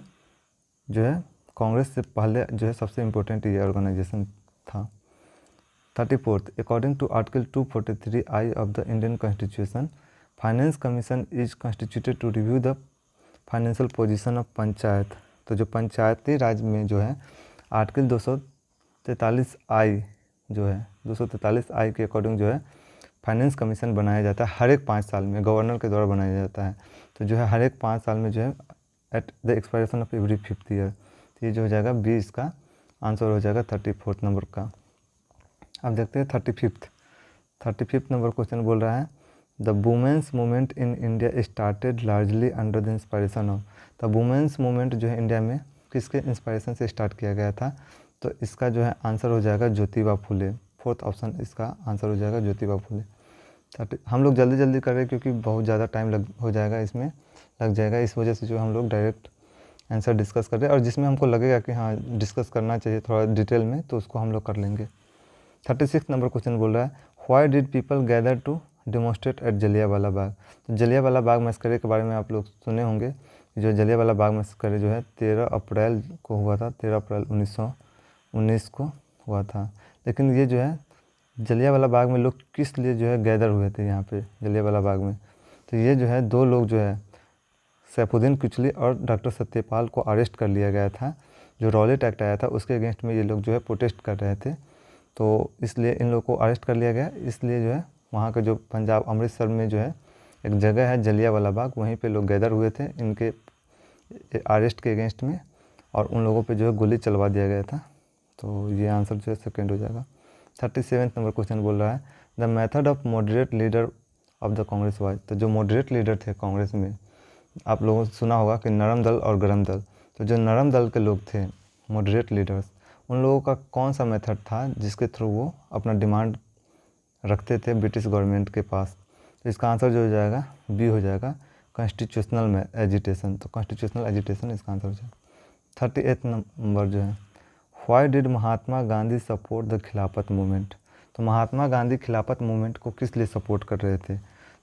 जो है कांग्रेस से पहले जो है सबसे इम्पोर्टेंट ये ऑर्गेनाइजेशन था। 34th, according to article 243I of the Indian constitution, finance commission is constituted to review the financial position of panchayat. तो जो पंचायती राज में जो है आर्टिकल 243I जो है 243I के अकॉर्डिंग जो है फाइनेंस कमीशन बनाया जाता है हर एक 5 साल में, गवर्नर के द्वारा बनाया जाता है। तो जो है हर एक 5 साल में जो है at the expiration of every 5th year. तो ये जो हो जाएगा 20 का आंसर हो जाएगा 34th नंबर का। अब देखते हैं 35th नंबर क्वेश्चन बोल रहा है, the women's movement in India started largely under the inspiration of. The women's movement जो है इंडिया में किसके इंस्पायरेशन से स्टार्ट किया गया था? तो इसका जो है आंसर हो जाएगा ज्योतिबा फुले। 4th ऑप्शन इसका आंसर हो जाएगा ज्योतिबा फुले। हम लोग जल्दी कर रहे हैं क्योंकि बहुत ज़्यादा टाइम हो जाएगा, इसमें लग जाएगा, इस वजह से जो हम लोग डायरेक्ट आंसर डिस्कस कर रहे हैं, और जिसमें हमको लगेगा कि हाँ डिस्कस करना चाहिए थोड़ा डिटेल में, तो उसको हम लोग कर लेंगे। 36 नंबर क्वेश्चन बोल रहा है, why did people gather to demonstrate at Jallianwala Bagh. तो जलियांवाला बाग मस्करे के बारे में आप लोग सुने होंगे। जो जलियांवाला बाग मस्करे जो है 13 अप्रैल को हुआ था, 13 अप्रैल 1919 को हुआ था। लेकिन ये जो है जलियांवाला बाग में लोग किस लिए जो है गैदर हुए थे यहाँ पे जलियांवाला बाग में, तो ये जो है 2 लोग जो है सैफुद्दीन किचलू और डॉक्टर सत्यपाल को अरेस्ट कर लिया गया था। जो रॉलेट एक्ट आया था उसके अगेंस्ट में ये लोग जो है प्रोटेस्ट कर रहे थे, तो इसलिए इन लोगों को अरेस्ट कर लिया गया। इसलिए जो है वहाँ का जो पंजाब अमृतसर में जो है एक जगह है जलियांवाला बाग, वहीं पे लोग गैदर हुए थे इनके अरेस्ट के अगेंस्ट में, और उन लोगों पे जो है गोली चलवा दिया गया था। तो ये आंसर जो है सेकेंड हो जाएगा। 37 नंबर क्वेश्चन बोल रहा है, the method of moderate leader of the Congress was. तो जो मॉडरेट लीडर थे कांग्रेस में, आप लोगों ने सुना होगा कि नरम दल और गरम दल। तो जो नरम दल के लोग थे मॉडरेट लीडर्स, उन लोगों का कौन सा मेथड था जिसके थ्रू वो अपना डिमांड रखते थे ब्रिटिश गवर्नमेंट के पास। तो इसका आंसर जो हो जाएगा बी हो जाएगा, कॉन्स्टिट्यूशनल में एजिटेशन। तो कॉन्स्टिट्यूशनल एजिटेशन इसका आंसर हो जाएगा। 38 नंबर जो है, why did Mahatma Gandhi support the खिलाफत मूवमेंट। तो महात्मा गांधी खिलाफत मूवमेंट को किस लिए सपोर्ट कर रहे थे,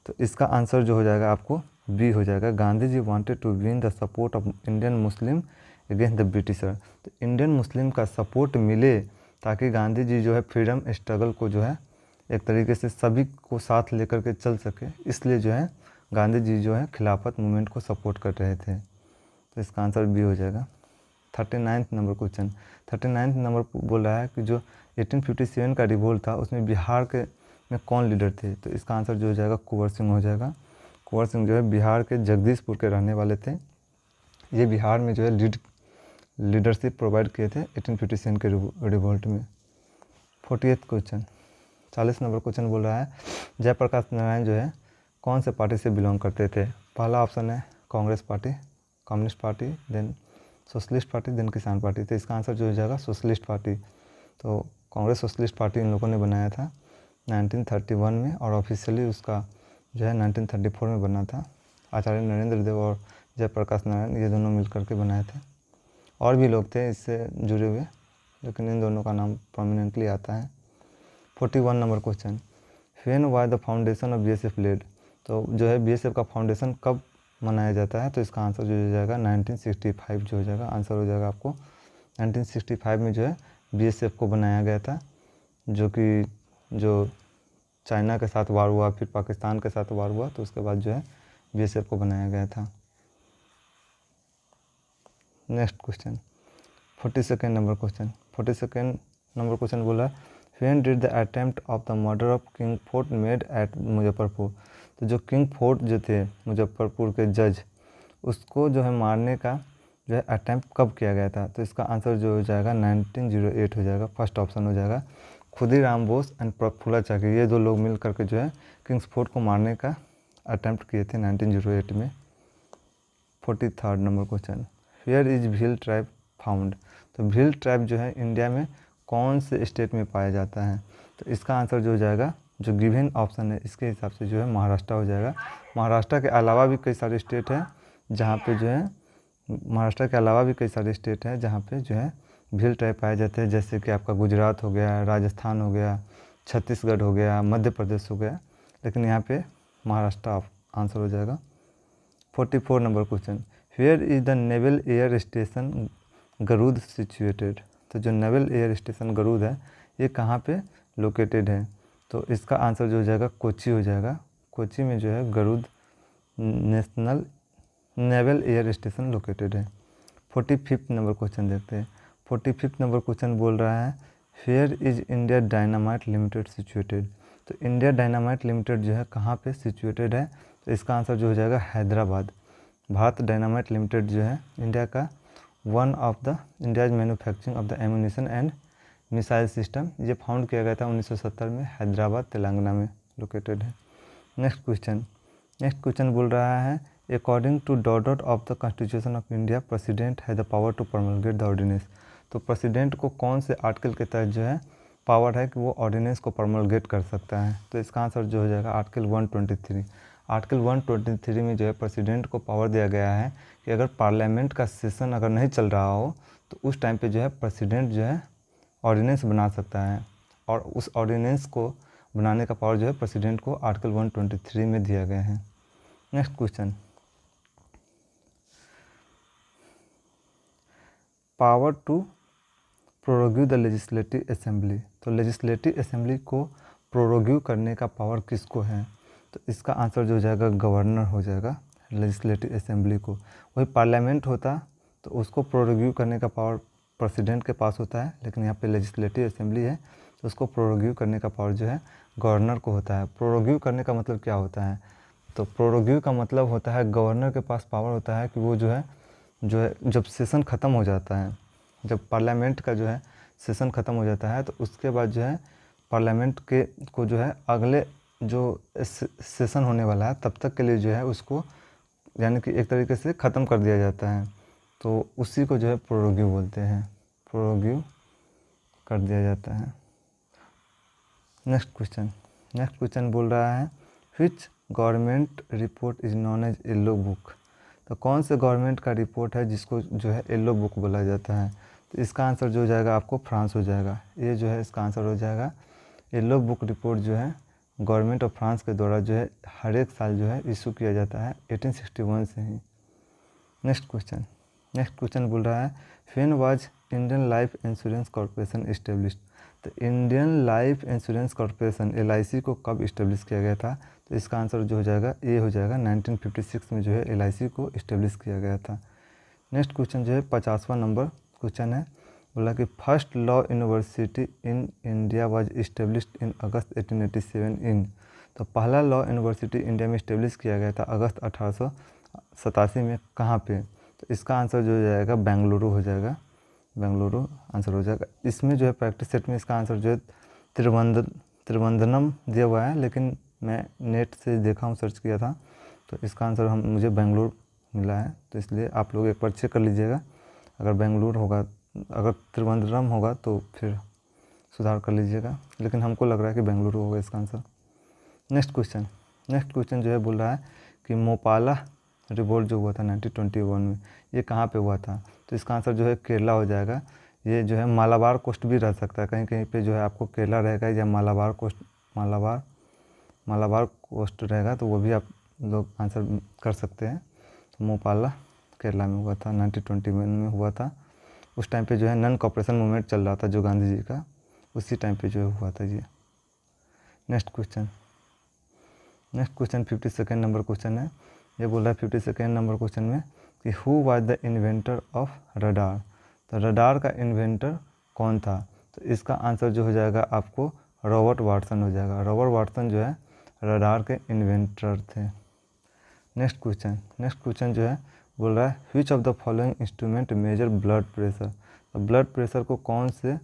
तो इसका आंसर जो हो जाएगा आपको बी हो जाएगा, Gandhi ji wanted to win the support of Indian Muslim against the Britisher. तो इंडियन मुस्लिम का सपोर्ट मिले ताकि गांधी जी जो है फ्रीडम स्ट्रगल को जो है एक तरीके से सभी को साथ लेकर के चल सके, इसलिए जो है गांधी जी जो है खिलाफत मूवमेंट को सपोर्ट कर रहे थे। तो इसका आंसर बी हो जाएगा। 39 नंबर क्वेश्चन, 39 नंबर बोल रहा है कि जो 1857 का रिवोल्ट था उसमें बिहार के में कौन लीडर थे। तो इसका आंसर जो हो जाएगा कुंवर सिंह हो जाएगा। कुंवर सिंह जो है बिहार के जगदीशपुर के रहने वाले थे। ये बिहार में जो है लीडरशिप प्रोवाइड किए थे 1857 के रिवोल्ट में। 48 क्वेश्चन, 40 नंबर क्वेश्चन बोल रहा है, जयप्रकाश नारायण जो है कौन से पार्टी से बिलोंग करते थे। पहला ऑप्शन है Congress party, communist party, then socialist party, then Kisan party. तो इसका आंसर जो हो जाएगा सोशलिस्ट पार्टी। तो कांग्रेस सोशलिस्ट पार्टी इन लोगों ने बनाया था 1931 में, और ऑफिशियली उसका जो है 1934 में बना था। आचार्य नरेंद्र देव और जयप्रकाश नारायण ये दोनों मिल करके बनाए थे। और भी लोग थे इससे जुड़े हुए, लेकिन इन दोनों का नाम प्रोमिनेंटली आता है। 41 number question, when was the foundation of BSF laid. तो जो है बीएसएफ का फाउंडेशन कब मनाया जाता है, तो इसका आंसर जो हो जाएगा 1965 जो हो जाएगा। आंसर हो जाएगा आपको 1965 में जो है बीएसएफ को बनाया गया था, जो चाइना के साथ वार हुआ, फिर पाकिस्तान के साथ वार हुआ, तो उसके बाद जो है बीएसएफ को बनाया गया था। Next question 42 number question, 42 number question बोला, when did the attempt of the murder of King Ford made at Muzaffarpur. तो जो किंग फोर्ट जो थे मुजफ्फरपुर के जज, उसको जो है मारने का जो है अटैम्प्ट कब किया गया था। तो इसका आंसर जो हो जाएगा 1908 हो जाएगा। फर्स्ट ऑप्शन हो जाएगा। खुदीराम बोस एंड प्रफुल्ला चाकी, ये 2 लोग मिल करके जो है किंग्स फोर्ट को मारने का अटैम्प्ट किए थे 1908 में। 43 number question, where is Bhil tribe found. तो भील ट्राइब जो है इंडिया में कौन से स्टेट में पाया जाता है। तो इसका आंसर जो हो जाएगा, जो गिवन ऑप्शन है इसके हिसाब से जो है महाराष्ट्र हो जाएगा। महाराष्ट्र के अलावा भी कई सारे स्टेट हैं जहाँ पे जो है महाराष्ट्र के अलावा भी कई सारे स्टेट हैं जहाँ पे जो है भील ट्राइब पाए जाते हैं, जैसे कि आपका गुजरात हो गया, राजस्थान हो गया, छत्तीसगढ़ हो गया, मध्य प्रदेश हो गया, लेकिन यहाँ पे महाराष्ट्र आंसर हो जाएगा। 44 number question, where is the naval air station Garuda situated. तो जो नेवल एयर स्टेशन गरुड़ है ये कहाँ पे लोकेटेड है। तो इसका आंसर जो हो जाएगा कोच्चि हो जाएगा। कोच्चि में जो है Garuda national naval air station located है। 45 नंबर क्वेश्चन देखते हैं। 45 नंबर क्वेश्चन बोल रहा है, where is India dynamite limited situated. तो इंडिया डायनामाइट लिमिटेड जो है कहाँ पे सिचुएटेड है। तो इसका आंसर जो हो जाएगा हैदराबाद। भारत डायनामाइट लिमिटेड जो है इंडिया का one of the India's manufacturing of the ammunition and missile system, ये फाउंड किया गया था 1970 में, हैदराबाद तेलंगाना में लोकेटेड है। नेक्स्ट क्वेश्चन बोल रहा है, according to dot of the constitution of India president है the power to promulgate the ordinance. तो प्रेसिडेंट को कौन से आर्टिकल के तहत जो है पावर है कि वो ऑर्डिनेंस को प्रोमलगेट कर सकता है। तो इसका आंसर जो हो जाएगा आर्टिकल 123। आर्टिकल 123 में जो है प्रेसिडेंट को पावर दिया गया है कि अगर पार्लियामेंट का सेशन अगर नहीं चल रहा हो तो उस टाइम पे जो है प्रेसिडेंट जो है ऑर्डिनेंस बना सकता है, और उस ऑर्डिनेंस को बनाने का पावर जो है प्रेसिडेंट को आर्टिकल 123 में दिया गया है। Next question, power to prorogue the legislative assembly. तो लेजिस्लेटिव असेंबली को प्रोरोग्यू करने का पावर किसको है? तो इसका आंसर जो हो जाएगा गवर्नर हो जाएगा। लेजिस्लेटिव असेंबली को, वही पार्लियामेंट होता तो उसको प्रोरोग्यू करने का पावर प्रेसिडेंट के पास होता है, लेकिन यहाँ पे लेजिस्लेटिव असेंबली है तो उसको प्रोरोग्यू करने का पावर जो है गवर्नर को होता है। प्रोरोग्यू करने का मतलब क्या होता है? तो प्रोरोग्यू का मतलब होता है गवर्नर के पास पावर होता है कि वो जो है जब सेशन ख़त्म हो जाता है, जब पार्लियामेंट का जो है सेशन ख़त्म हो जाता है तो उसके बाद जो है पार्लियामेंट के को जो है अगले जो सेशन होने वाला है तब तक के लिए जो है उसको यानी कि एक तरीके से ख़त्म कर दिया जाता है, तो उसी को जो है प्रोरोग्यू बोलते हैं, प्रोरोग्यू कर दिया जाता है। नेक्स्ट क्वेश्चन बोल रहा है which government report is known as yellow book. तो कौन से गवर्नमेंट का रिपोर्ट है जिसको जो है येलो बुक बोला जाता है? तो इसका आंसर जो हो जाएगा आपको फ्रांस हो जाएगा। ये जो है इसका आंसर हो जाएगा। येलो बुक रिपोर्ट जो है गवर्नमेंट ऑफ फ्रांस के द्वारा जो है हर एक साल जो है इशू किया जाता है 1861 से ही। नेक्स्ट क्वेश्चन बोल रहा है when was Indian life insurance corporation established. तो Indian life insurance corporation LIC को कब इस्टेब्लिश किया गया था? तो इसका आंसर जो हो जाएगा ये हो जाएगा 1956 में जो है LIC को इस्टेब्लिश किया गया था। नेक्स्ट क्वेश्चन जो है 50वां नंबर क्वेश्चन है, बोला कि first law university in India was established in August 1887 in. तो पहला लॉ यूनिवर्सिटी इंडिया में इस्टेब्लिश किया गया था अगस्त 1887 में, कहाँ पे? तो इसका आंसर जो हो जाएगा बेंगलुरु हो जाएगा, बेंगलुरु आंसर हो जाएगा। इसमें जो है प्रैक्टिस सेट में इसका आंसर जो है त्रिवंदनम दिया हुआ है, लेकिन मैं नेट से देखा हूँ, सर्च किया था तो इसका आंसर मुझे बेंगलुरु मिला है, तो इसलिए आप लोग एक बार चेक कर लीजिएगा। अगर बेंगलुरु होगा, अगर त्रिवंद्रम होगा तो फिर सुधार कर लीजिएगा, लेकिन हमको लग रहा है कि बेंगलुरु होगा इसका आंसर। नेक्स्ट क्वेश्चन जो है बोल रहा है कि मोपाला रिवोल्ट जो हुआ था 1921 में, ये कहाँ पे हुआ था? तो इसका आंसर जो है केरला हो जाएगा। ये जो है मालाबार कोस्ट भी रह सकता है, कहीं कहीं पे जो है आपको केरला रहेगा या मालाबार कोस्ट रहेगा, तो वो भी आप लोग आंसर कर सकते हैं। तो मोपाला केरला में हुआ था, 1921 में हुआ था। उस टाइम पे जो है नॉन कॉपरेशन मूवमेंट चल रहा था जो गांधी जी का, उसी टाइम पे जो है हुआ था ये। नेक्स्ट क्वेश्चन 52 नंबर क्वेश्चन है। ये बोल रहा है 52 नंबर क्वेश्चन में कि who was the inventor of radar. तो रडार का इन्वेंटर कौन था? तो इसका आंसर जो हो जाएगा आपको रॉबर्ट वाटसन हो जाएगा। रॉबर्ट वाटसन जो है रडार के इन्वेंटर थे। नेक्स्ट क्वेश्चन जो है बोल रहा है which of the following instrument major blood pressure. तो ब्लड प्रेशर को कौन से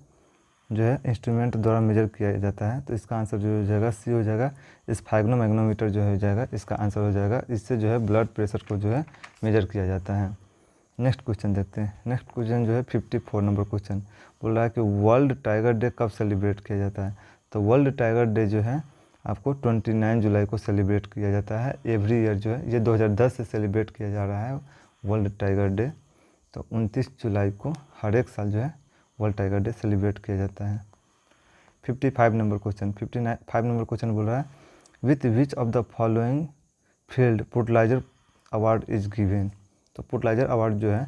जो है इंस्ट्रूमेंट द्वारा मेजर किया जाता है? तो इसका आंसर जो हो जाएगा सी हो जाएगा, स्फैग्नोमैग्नोमीटर जो हो जाएगा इसका आंसर हो जाएगा। इससे जो है ब्लड प्रेशर को जो है मेजर किया जाता है। नेक्स्ट क्वेश्चन देखते हैं। नेक्स्ट क्वेश्चन जो है 54 नंबर क्वेश्चन बोल रहा है कि वर्ल्ड टाइगर डे कब सेलिब्रेट किया जाता है? तो वर्ल्ड टाइगर डे जो है आपको 29 जुलाई को सेलिब्रेट किया जाता है एवरी ईयर। जो है ये 2010 से सेलिब्रेट किया जा रहा है वर्ल्ड टाइगर डे। तो 29 जुलाई को हर एक साल जो है वर्ल्ड टाइगर डे सेलिब्रेट किया जाता है। 55 नंबर क्वेश्चन बोल रहा है with which of the following field Pulitzer award is given. तो पुटलाइजर अवार्ड जो है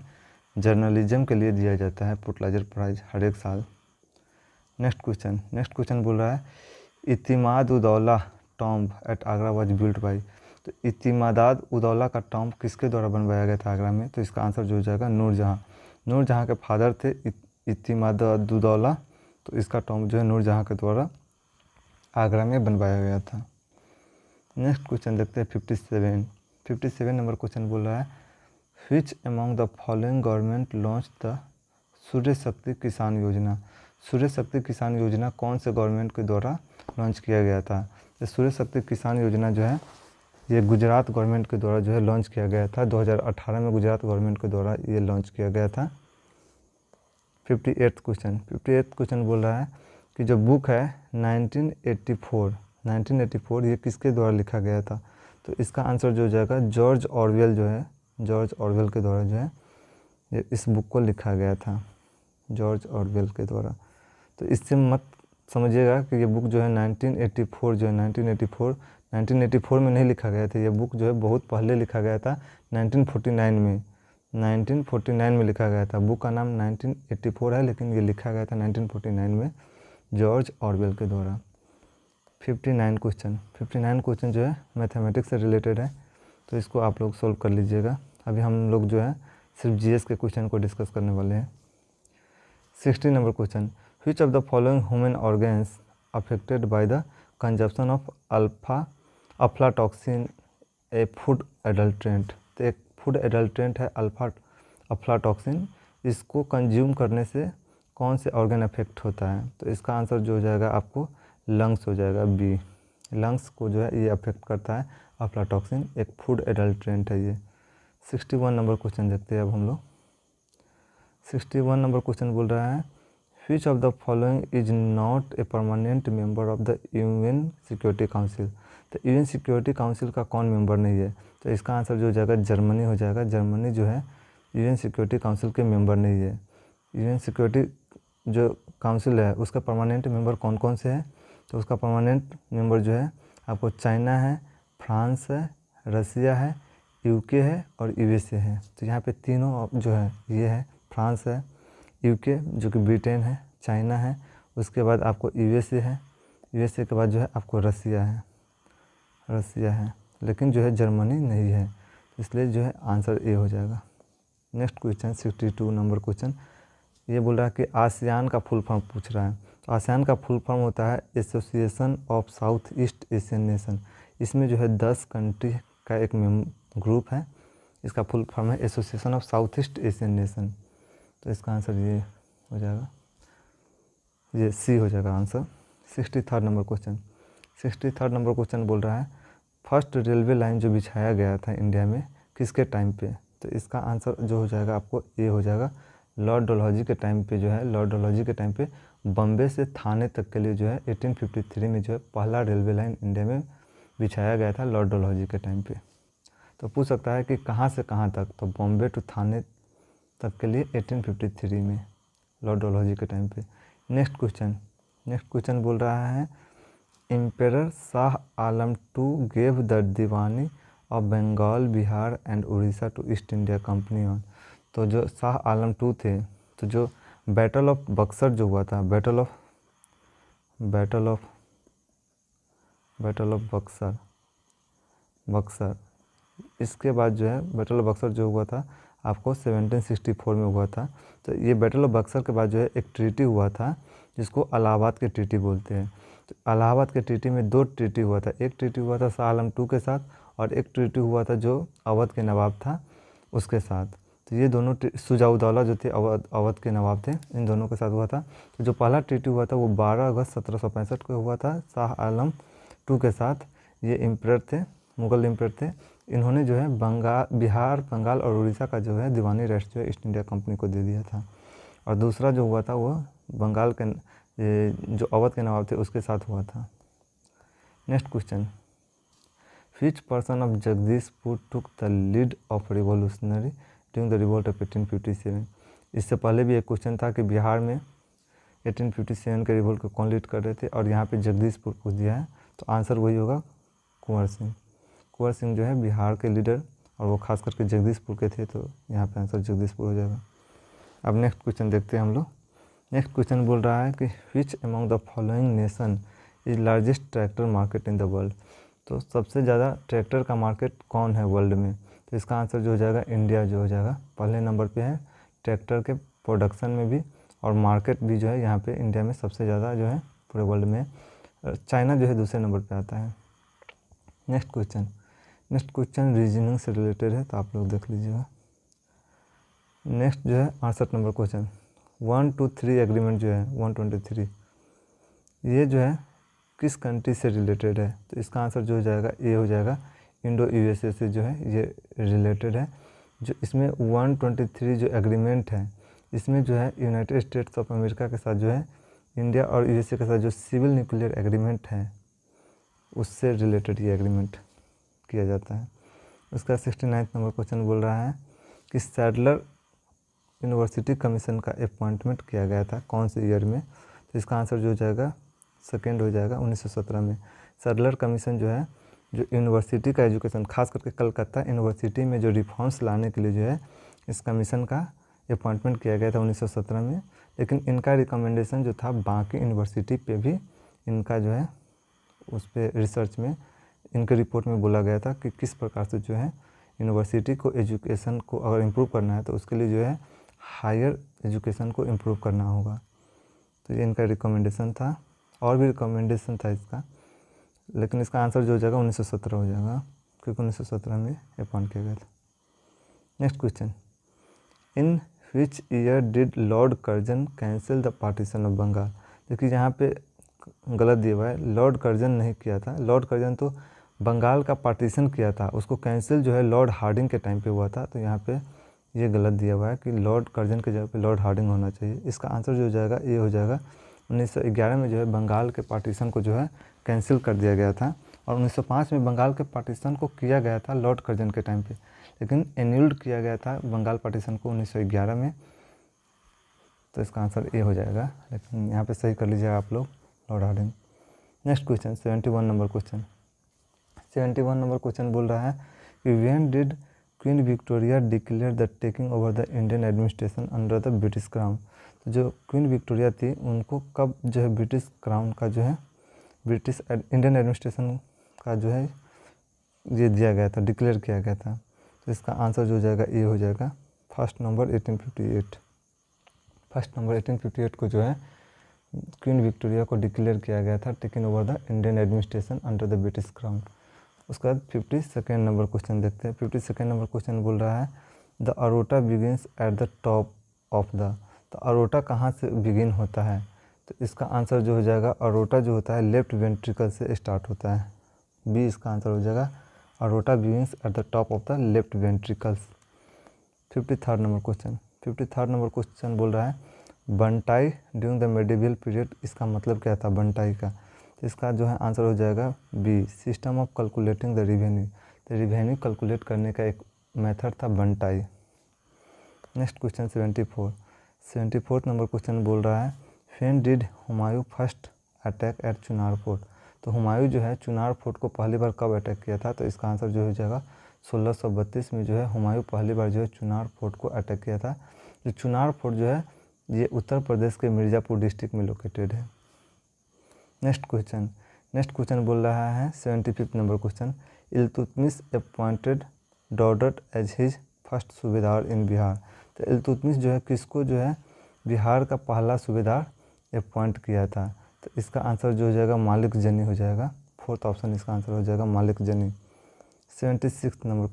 जर्नलिज्म के लिए दिया जाता है, पुटलाइजर प्राइज हर एक साल। नेक्स्ट क्वेश्चन बोल रहा है Itimad Uddaula tomb at Agra was built by. तो इतिमाद उदौला का टॉम्ब किसके द्वारा बनवाया गया था आगरा में? तो इसका आंसर जो हो जाएगा नूरजहाँ के फादर थे इतिमाद उदौला, तो इसका टॉम्ब जो है नूरजहाँ के द्वारा आगरा में बनवाया गया था। नेक्स्ट क्वेश्चन देखते हैं 57 नंबर क्वेश्चन बोल रहा है which among the following government launch the Surya Shakti Kisan योजना। सूर्य शक्ति किसान योजना कौन से गवर्नमेंट के द्वारा लॉन्च किया गया था? तो सूर्य शक्ति किसान योजना जो है ये गुजरात गवर्नमेंट के द्वारा जो है लॉन्च किया गया था। 2018 में गुजरात गवर्नमेंट के द्वारा ये लॉन्च किया गया था। 58 क्वेश्चन बोल रहा है कि जो बुक है 1984 ये किसके द्वारा लिखा गया था? तो इसका आंसर जो हो जाएगा जॉर्ज ऑरवेल जो है, जॉर्ज ऑरवेल के द्वारा जो है ये इस बुक को लिखा गया था, जॉर्ज ऑरवेल के द्वारा। तो इससे मत समझिएगा कि ये बुक जो है 1984 जो है 1984 में नहीं लिखा गया था। ये बुक जो है बहुत पहले लिखा गया था 1949 में, 1949 में लिखा गया था। बुक का नाम 1984 है लेकिन ये लिखा गया था 1949 में जॉर्ज ऑरवेल के द्वारा। 59 क्वेश्चन जो है मैथमेटिक्स से रिलेटेड है, तो इसको आप लोग सोल्व कर लीजिएगा। अभी हम लोग जो है सिर्फ जीएस के क्वेश्चन को डिस्कस करने वाले हैं। 60 number question, which of the following human organs affected by the consumption of aflatoxin A food adulterant. तो एक फूड एडल्ट्रेंट है अफ्लाटॉक्सिन, इसको कंज्यूम करने से कौन से ऑर्गन अफेक्ट होता है? तो इसका आंसर जो हो जाएगा आपको लंग्स हो जाएगा, बी। लंग्स को जो है ये अफेक्ट करता है अफ्लाटॉक्सिन, एक फूड एडल्ट्रेंट है ये। 61 नंबर क्वेश्चन देखते हैं अब हम लोग। 61 नंबर क्वेश्चन बोल रहा है which of the following is not a permanent member of the UN security council. तो यूएन सिक्योरिटी काउंसिल का कौन मेंबर नहीं है? तो इसका आंसर जो हो जाएगा जर्मनी हो जाएगा। जर्मनी जो है यूएन सिक्योरिटी काउंसिल के मेंबर नहीं है। यूएन सिक्योरिटी जो काउंसिल है उसका परमानेंट मेंबर कौन कौन से हैं? तो उसका परमानेंट मेंबर जो है आपको चाइना है, फ्रांस है, रसिया है, यूके है और यूएसए है। तो यहाँ पे तीनों जो है ये है, फ्रांस है, यूके जो कि ब्रिटेन है, चाइना है, उसके बाद आपको यूएसए है, यूएसए के बाद जो है आपको रसिया है, लेकिन जो है जर्मनी नहीं है, इसलिए जो है आंसर ए हो जाएगा। नेक्स्ट क्वेश्चन 62 नंबर क्वेश्चन, ये बोल रहा है कि आसियान का फुल फॉर्म पूछ रहा है। तो आसियान का फुल फॉर्म होता है association of south east Asian nation. इसमें जो है 10 कंट्री का एक ग्रुप है, इसका फुल फॉर्म है association of south east Asian nation. तो इसका आंसर ये हो जाएगा, ये सी हो जाएगा answer. 63 number question, 63 number question बोल रहा है फर्स्ट रेलवे लाइन जो बिछाया गया था इंडिया में किसके टाइम पे? तो इसका आंसर जो हो जाएगा आपको ए हो जाएगा। लॉर्ड डलहौजी के टाइम पे जो है, लॉर्ड डलहौजी के टाइम पे बम्बे से थाने तक के लिए जो है 1853 में जो है पहला रेलवे लाइन इंडिया में बिछाया गया था लॉर्ड डलहौजी के टाइम पे। तो पूछ सकता है कि कहाँ से कहाँ तक? तो बॉम्बे टू थाने तक के लिए 1853 में लॉर्ड डलहौजी के टाइम पे। नेक्स्ट क्वेश्चन बोल रहा है emperor Shah Alam II gave the Diwani of Bengal, Bihar and Orissa to East India company on. तो जो शाह आलम II थे, तो जो बैटल ऑफ बक्सर जो हुआ था, बैटल ऑफ बक्सर, इसके बाद जो है बैटल ऑफ बक्सर जो हुआ था आपको 1764 में हुआ था। तो ये बैटल ऑफ बक्सर के बाद जो है एक ट्रीटी हुआ था जिसको इलाहाबाद के ट्रीटी बोलते हैं। तो इलाहाबाद के ट्रीटी में 2 ट्रीटी हुआ था, एक ट्रीटी हुआ था शाह आलम II के साथ और एक ट्रीटी हुआ था जो अवध के नवाब था उसके साथ। तो ये दोनों शुजाउद्दौला जो थे अवध के नवाब थे, इन दोनों के साथ हुआ था। तो जो पहला ट्रीटी हुआ था वो 12 अगस्त 1765 को हुआ था शाह आलम II के साथ। ये एम्परर थे, मुग़ल एम्परर थे। इन्होंने जो है बिहार, बंगाल और उड़ीसा का जो है दीवानी रेस्ट जो है ईस्ट इंडिया कंपनी को दे दिया था। और दूसरा जो हुआ था वो बंगाल के जो अवध के नवाब थे उसके साथ हुआ था। Next question, which person of Jagdishpur took the lead of revolutionary during the revolt of 1857। इससे पहले भी एक क्वेश्चन था कि बिहार में 1857 के रिवोल्ट को कौन लीड कर रहे थे, और यहाँ पे जगदीशपुर पूछ दिया है। तो आंसर वही होगा कुंवर सिंह जो है बिहार के लीडर, और वो खास करके जगदीशपुर के थे, तो यहाँ पे आंसर जगदीशपुर हो जाएगा। अब नेक्स्ट क्वेश्चन देखते हैं हम लोग। नेक्स्ट क्वेश्चन बोल रहा है कि which among the following nation is largest tractor market in the world. तो सबसे ज़्यादा ट्रैक्टर का मार्केट कौन है वर्ल्ड में? तो इसका आंसर जो हो जाएगा इंडिया जो हो जाएगा, पहले नंबर पे है ट्रैक्टर के प्रोडक्शन में भी, और मार्केट भी जो है यहाँ पे इंडिया में सबसे ज़्यादा जो है पूरे वर्ल्ड में। चाइना जो है दूसरे नंबर पे आता है। नेक्स्ट क्वेश्चन रीजनिंग से रिलेटेड है, तो आप लोग देख लीजिएगा। नेक्स्ट जो है 68 नंबर क्वेश्चन, 123 एग्रीमेंट जो है 123, ये जो है किस कंट्री से रिलेटेड है? तो इसका आंसर जो हो जाएगा ए हो जाएगा, इंडो यूएसए से जो है ये रिलेटेड है। जो इसमें 123 जो एग्रीमेंट है, इसमें जो है यूनाइटेड स्टेट्स ऑफ अमेरिका के साथ जो है इंडिया और यूएसए के साथ जो सिविल न्यूक्लियर एग्रीमेंट है उससे रिलेटेड ये एग्रीमेंट किया जाता है। उसका 69 नंबर क्वेश्चन बोल रहा है कि सैडलर यूनिवर्सिटी कमीशन का अपॉइंटमेंट किया गया था कौन से ईयर में। तो इसका आंसर जो हो जाएगा सेकेंड हो जाएगा 1917 में। सैडलर कमीशन जो है जो यूनिवर्सिटी का एजुकेशन, खास करके कलकत्ता यूनिवर्सिटी में जो रिफॉर्म्स लाने के लिए जो है इस कमीशन का अपॉइंटमेंट किया गया था 1917 में। लेकिन इनका रिकमेंडेशन जो था बाकी यूनिवर्सिटी पे भी इनका जो है उस पर रिसर्च में इनके रिपोर्ट में बोला गया था कि किस प्रकार से जो है यूनिवर्सिटी को एजुकेशन को अगर इम्प्रूव करना है तो उसके लिए जो है हायर एजुकेशन को इम्प्रूव करना होगा। तो ये इनका रिकमेंडेशन था। और भी रिकमेंडेशन था इसका, लेकिन इसका आंसर जो हो जाएगा 1917 हो जाएगा, क्योंकि 1917 में अपॉइंट किया गया था। Next question, in which year did lord Curzon cancel the partition of Bengal. देखिए यहाँ पे गलत दिया हुआ है, लॉर्ड कर्जन नहीं किया था। लॉर्ड कर्जन तो बंगाल का पार्टीशन किया था, उसको कैंसिल जो है लॉर्ड हार्डिंग के टाइम पे हुआ था। तो यहाँ पे ये गलत दिया हुआ है कि लॉर्ड कर्जन के जगह पे लॉर्ड हार्डिंग होना चाहिए। इसका आंसर जो हो जाएगा ये हो जाएगा 1911 में जो है बंगाल के पार्टीशन को जो है कैंसिल कर दिया गया था। और 1905 में बंगाल के पार्टीशन को किया गया था लॉर्ड कर्जन के टाइम पे, लेकिन एन्यूल्ड किया गया था बंगाल पार्टीशन को 1911 में। तो इसका आंसर ए हो जाएगा, लेकिन यहाँ पे सही कर लीजिएगा आप लोग, lord Hardinge. Next question 71 number question. 71 number question बोल रहा है कि when did queen Victoria declare the taking over the Indian administration under the British crown. तो जो क्वीन विक्टोरिया थी उनको कब जो है ब्रिटिश क्राउन का जो है ब्रिटिश इंडियन एडमिनिस्ट्रेशन का जो है ये दिया गया था, डिक्लेयर किया गया था। तो इसका आंसर जो हो जाएगा ए हो जाएगा, 1 नवंबर 1858। 1 नवंबर 1858 को जो है क्वीन विक्टोरिया को डिक्लेयर किया गया था taking over the Indian administration under the British crown. उसके बाद 52 नंबर क्वेश्चन देखते हैं। 52 नंबर क्वेश्चन बोल रहा है the aorta begins at the top of the. तो अरोटा कहाँ से बिगिन होता है। तो इसका आंसर जो हो जाएगा अरोटा जो होता है लेफ्ट वेंट्रिकल से स्टार्ट होता है, बी इसका आंसर हो जाएगा, aorta begins at the top of the left ventricles. 53 number question. 53 number question बोल रहा है बंटाई ड्यूरिंग द मेडिवल पीरियड, इसका मतलब क्या था बंटाई का। तो इसका जो है आंसर हो जाएगा B, system of calculating the revenue. तो रिवेन्यू कैलकुलेट करने का एक मेथड था batai. Next question 74 number question बोल रहा है when did Humayun first attack at Chunar fort. तो हुमायूं जो है चुनार फोर्ट को पहली बार कब अटैक किया था। तो इसका आंसर जो हो जाएगा 1632 में जो है हुमायूं पहली बार जो है चुनार फोर्ट को अटैक किया था। जो चुनार फोर्ट जो है ये उत्तर प्रदेश के मिर्ज़ापुर डिस्ट्रिक्ट में लोकेटेड है। नेक्स्ट क्वेश्चन बोल रहा है 75 number question, Iltutmish appointed dot dot as his first subedar in Bihar. तो इल्तुतमिश जो है किसको जो है बिहार का पहला सूबेदार अपॉइंट किया था। तो इसका आंसर जो हो जाएगा मालिक जनी हो जाएगा, 4th ऑप्शन इसका आंसर हो जाएगा मालिक जनी। 76 नंबर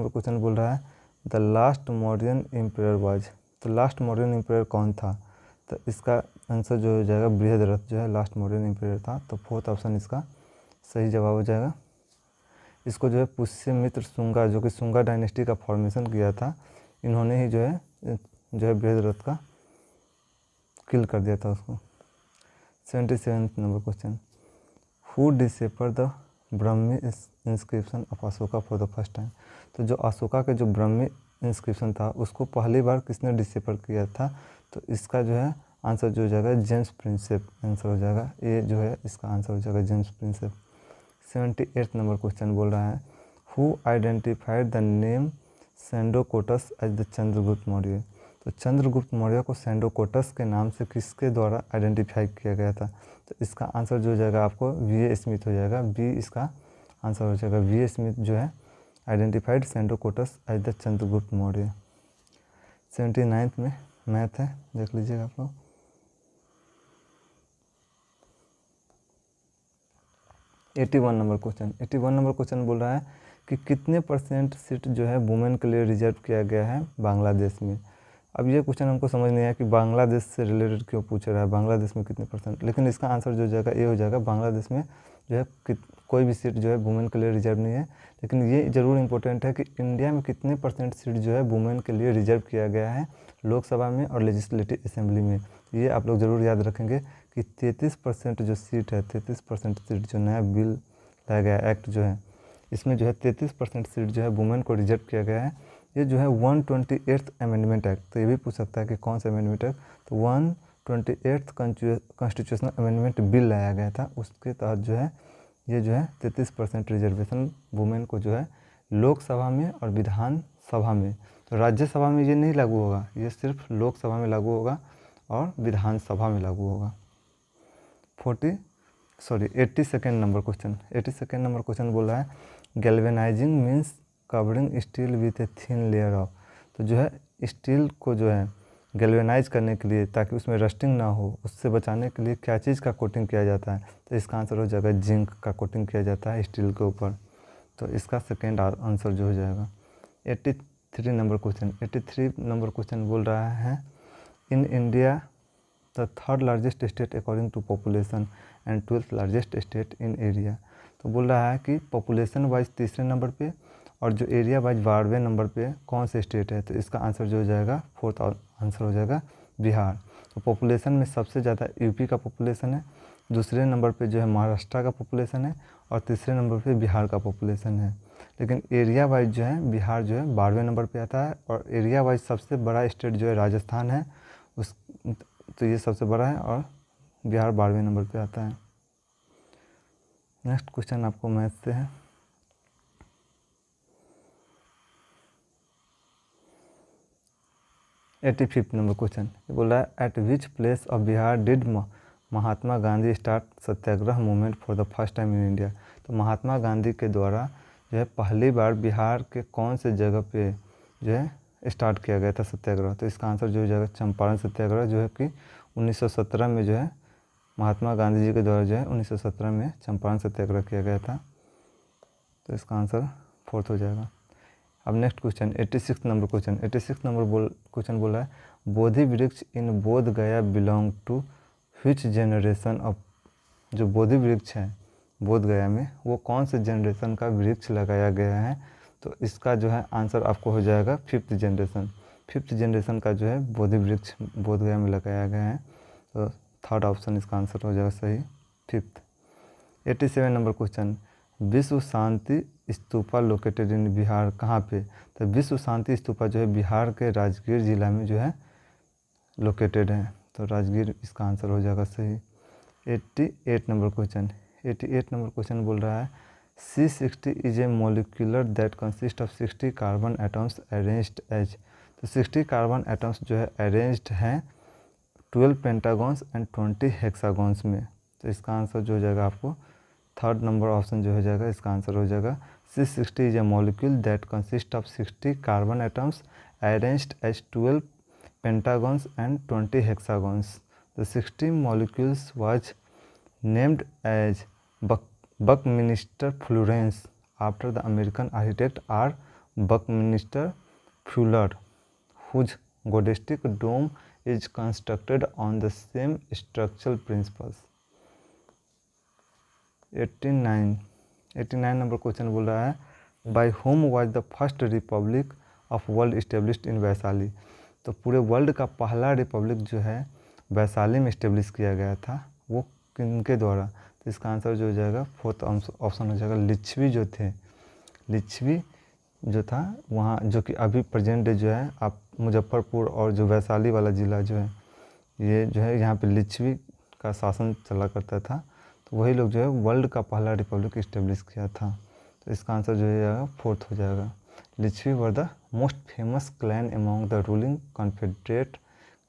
क्वेश्चन बोल रहा है the last Mauryan empire was. तो लास्ट मौर्यन एम्पायर कौन था। तो इसका आंसर जो हो जाएगा बृहद्रथ जो है लास्ट मौर्यन एम्पायर था। तो 4th ऑप्शन इसका सही जवाब हो जाएगा। इसको जो है पुष्यमित्र शुंगा जो कि शुंगा डायनेस्टी का फॉर्मेशन किया था, इन्होंने ही जो है बृहद्रथ का किल कर दिया था उसको। 77 number question, who deciphered the Brahmi inscription of Ashoka for the first time. तो जो अशोका के जो ब्रह्मी इंस्क्रिप्शन था उसको पहली बार किसने डिसेपर किया था। तो इसका जो है आंसर जो हो जाएगा जेम्स प्रिंसेप आंसर हो जाएगा, ये जो है इसका आंसर हो जाएगा जेम्स प्रिंसेप। 78 नंबर क्वेश्चन बोल रहा है who identified the name Sandrocottus as the Chandragupta Maurya. तो चंद्रगुप्त मौर्य को सैंडोकोटस के नाम से किसके द्वारा आइडेंटिफाई किया गया था। तो इसका आंसर जो हो जाएगा आपको वी.ए. स्मिथ हो जाएगा, बी इसका आंसर हो जाएगा। वी.ए. स्मिथ जो है identified Sandrocottus as the Chandragupta Maurya. 79 में मैथ है, देख लीजिएगा आप लोग। एटी वन नंबर क्वेश्चन बोल रहा है कि कितने % सीट जो है वुमेन के लिए रिजर्व किया गया है बांग्लादेश में। अब ये क्वेश्चन हमको समझ नहीं आया कि बांग्लादेश से रिलेटेड क्यों पूछ रहा है, बांग्लादेश में कितने %, लेकिन इसका आंसर जो हो जाएगा ये हो जाएगा बांग्लादेश में जो है कोई भी सीट जो है वुमेन के लिए रिजर्व नहीं है। लेकिन ये ज़रूर इंपॉर्टेंट है कि इंडिया में कितने % सीट जो है वुमेन के लिए रिजर्व किया गया है लोकसभा में और लेजिस्लेटिव असेंबली में। ये आप लोग ज़रूर याद रखेंगे कि 33% जो सीट है, 33% सीट जो नया बिल लाया गया एक्ट जो है इसमें जो है 33% सीट जो है वुमेन को रिजेक्ट किया गया है। ये जो है 128th अमेंडमेंट एक्ट, तो ये भी पूछ सकता है कि कौन सा अमेंडमेंट एक्ट, तो 128th कॉन्स्टिट्यूशनल अमेंडमेंट बिल लाया गया था, उसके तहत जो है ये जो है 33% रिजर्वेशन वुमेन को जो है लोकसभा में और विधानसभा में, तो राज्यसभा में ये नहीं लागू होगा, ये सिर्फ लोकसभा में लागू होगा और विधानसभा में लागू होगा। 82nd नंबर क्वेश्चन बोल रहा है galvanising means covering steel with a thin layer of, तो जो है स्टील को जो है गैल्वेनाइज करने के लिए, ताकि उसमें रस्टिंग ना हो, उससे बचाने के लिए क्या चीज़ का कोटिंग किया जाता है, तो इसका आंसर हो जाएगा जिंक का कोटिंग किया जाता है स्टील के ऊपर, तो इसका सेकेंड आंसर जो हो जाएगा। 83 नंबर क्वेश्चन बोल रहा है in India the third largest state according to population and 12th largest state in area, तो बोल रहा है कि पॉपुलेशन वाइज तीसरे नंबर पे और जो एरिया वाइज 12वें नंबर पे कौन से स्टेट है, तो इसका आंसर जो हो जाएगा फोर्थ आंसर हो जाएगा बिहार। तो पॉपुलेशन में सबसे ज़्यादा यूपी का पॉपुलेशन है, दूसरे नंबर पे जो है महाराष्ट्र का पॉपुलेशन है और तीसरे नंबर पे बिहार का पॉपुलेशन है। लेकिन एरिया वाइज जो है बिहार जो है 12वें नंबर पे आता है और एरिया वाइज सबसे बड़ा स्टेट जो है राजस्थान है, उस तो ये सबसे बड़ा है और बिहार 12वें नंबर पे आता है। नेक्स्ट क्वेश्चन आपको मैथ से है। एटी नंबर क्वेश्चन ये बोल रहा है eight which place of Bihar did Mahatma Gandhi start Satyagraha movement for the first time in India, तो महात्मा गांधी के द्वारा जो है पहली बार बिहार के कौन से जगह पे जो है स्टार्ट किया गया था सत्याग्रह, तो इसका आंसर जो हो जाएगा चंपारण सत्याग्रह, जो है कि 1917 में जो है महात्मा गांधी जी के द्वारा जो है 1917 में चंपारण सत्याग्रह किया गया था, तो इसका आंसर फोर्थ हो जाएगा। अब नेक्स्ट क्वेश्चन 86 नंबर क्वेश्चन बोल रहा है बोधि वृक्ष in Bodh Gaya belong to which generation of, जो बोधि वृक्ष है बोध गया में वो कौन से जनरेशन का वृक्ष लगाया गया है, तो इसका जो है आंसर आपको हो जाएगा फिफ्थ जनरेशन का जो है बोधि वृक्ष बोध गया में लगाया गया है, तो थर्ड ऑप्शन इसका आंसर हो जाएगा सही फिफ्थ। 87 नंबर क्वेश्चन विश्व शांति स्तूपा लोकेटेड इन बिहार कहाँ पे, तो विश्व शांति स्तूपा जो है बिहार के राजगीर जिला में जो है लोकेटेड है, तो राजगीर इसका आंसर हो जाएगा सही। 88 नंबर क्वेश्चन बोल रहा है C60 is a molecular that consist of 60 carbon atoms arranged as, तो 60 कार्बन एटम्स जो है अरेंज्ड हैं 12 पेंटागॉन्स एंड 20 हेक्सागॉन्स में, तो इसका आंसर जो हो जाएगा आपको थर्ड नंबर ऑप्शन जो हो जाएगा, इसका आंसर हो जाएगा C60 is a molecule that consist of 60 carbon atoms arranged as 12 pentagons and 20 hexagons. The 60 molecules was named as Buckminster Fullerene after the American architect R. Buckminster Fuller, whose Goddestic dome is constructed on the same structural principles. 89 number question बोल रहा है by whom was the first republic of world established in Vaishali, तो पूरे world का पहला Republic जो है वैशाली में इस्टेब्लिश किया गया था, वो किनके द्वारा, तो इसका आंसर जो हो जाएगा फोर्थ ऑप्शन हो जाएगा लिच्छवी जो थे, लिच्छवी जो था वहाँ, जो कि अभी प्रेजेंट डे जो है आप मुजफ्फरपुर और जो वैशाली वाला ज़िला जो है ये जो है यहाँ पे लिच्छवी का शासन चला करता था, तो वही लोग जो है वर्ल्ड का पहला रिपब्लिक इस्टेब्लिश किया था, तो इसका आंसर जो हो जाएगा फोर्थ हो जाएगा। Lichchhavi were the most famous clan among the ruling confederate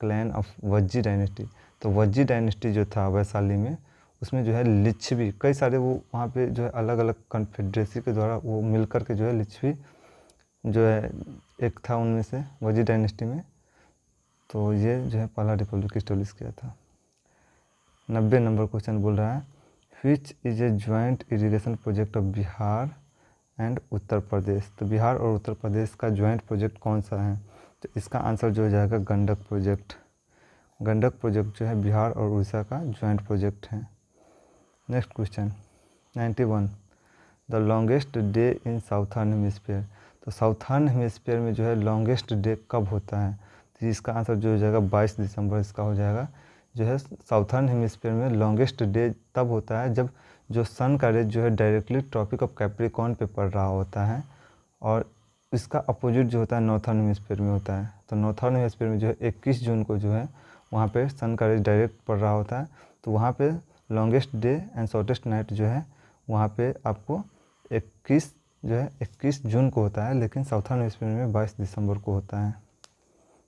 clan of Vajji dynasty, तो वज्जी डायनेस्टी जो था वैशाली में उसमें जो है लिच्छवी कई सारे वो वहाँ पे जो है अलग अलग कॉन्फेडरेसी के द्वारा वो मिलकर के जो है लिच्छवी जो है एक था उनमें से वज्जी डायनेस्टी में, तो ये जो है पहला रिपब्लिक इस्टेब्लिश किया था। 90 नंबर क्वेश्चन बोल रहा है which is a joint irrigation project of Bihar and Uttar Pradesh, तो बिहार और उत्तर प्रदेश का ज्वाइंट प्रोजेक्ट कौन सा है, तो इसका आंसर जो हो जाएगा गंडक प्रोजेक्ट जो है बिहार और उड़ीसा का ज्वाइंट प्रोजेक्ट है। Next question 91 the longest day in southern hemisphere, तो साउथर्न हेमिस्फीयर में जो है लॉन्गेस्ट डे कब होता है, तो इसका आंसर जो हो जाएगा 22 दिसंबर इसका हो जाएगा, जो है साउथर्न हेमिस्फीयर में लॉन्गेस्ट डे तब होता है जब जो सन का रेज जो है डायरेक्टली ट्रॉपिक ऑफ कैप्रिकॉर्न पे पड़ रहा होता है, और इसका अपोजिट जो होता है नॉर्थर्न हेमिस्फीयर में होता है। तो नॉर्थर्न हेमिस्फीयर में जो है 21 जून को जो है वहाँ पे सन का रेज डायरेक्ट पड़ रहा होता है, तो वहाँ पे longest day and shortest night जो है वहाँ पे आपको 21 जून को होता है, लेकिन साउथर्न हेमिस्फीयर में 22 दिसंबर को होता है।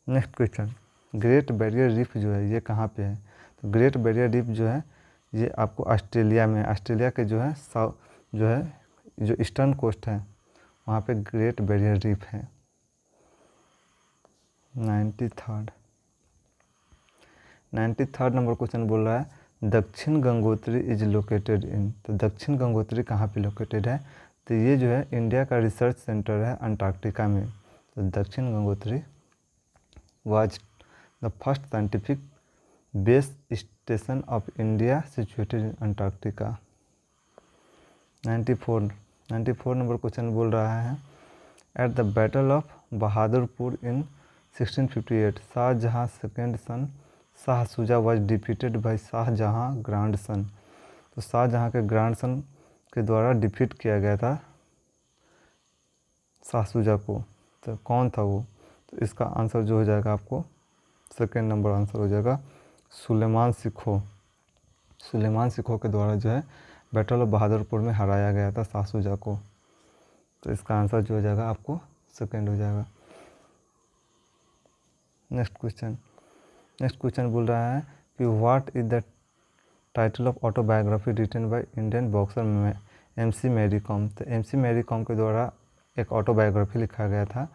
Next question, great barrier reef जो है ये कहाँ पे है? तो ग्रेट बैरियर रीफ जो है ये आपको ऑस्ट्रेलिया में, ऑस्ट्रेलिया के जो है जो ईस्टर्न कोस्ट है वहाँ पे ग्रेट बैरियर रीफ है। 93rd नंबर क्वेश्चन बोल रहा है दक्षिण गंगोत्री इज लोकेटेड इन। तो दक्षिण गंगोत्री कहाँ पे लोकेटेड है? तो ये जो है इंडिया का रिसर्च सेंटर है अंटार्कटिका में। तो Dakshin Gangotri was the first scientific base station of India situated in Antarctica. 94 number question बोल रहा है at the battle of Bahadurpur in 1658 Shahjahan second son Shah Shuja was defeated by Shahjahan grandson. तो शाहजहाँ के ग्रांड सन के द्वारा डिफीट किया गया था शाह शुजा को। तो कौन था वो? तो इसका आंसर जो हो जाएगा आपको सेकेंड नंबर आंसर हो जाएगा सुलेमान सिखो। सुलेमान सिखो के द्वारा जो है बैटल ऑफ बहादुरपुर में हराया गया था शाह शुजा को। तो इसका आंसर जो हो जाएगा आपको सेकेंड हो जाएगा। नेक्स्ट क्वेश्चन बोल रहा है कि what is the title of autobiography written by Indian boxer MC Mary Kom. तो MC मैरी कॉम के द्वारा एक ऑटोबायोग्राफी लिखा गया था,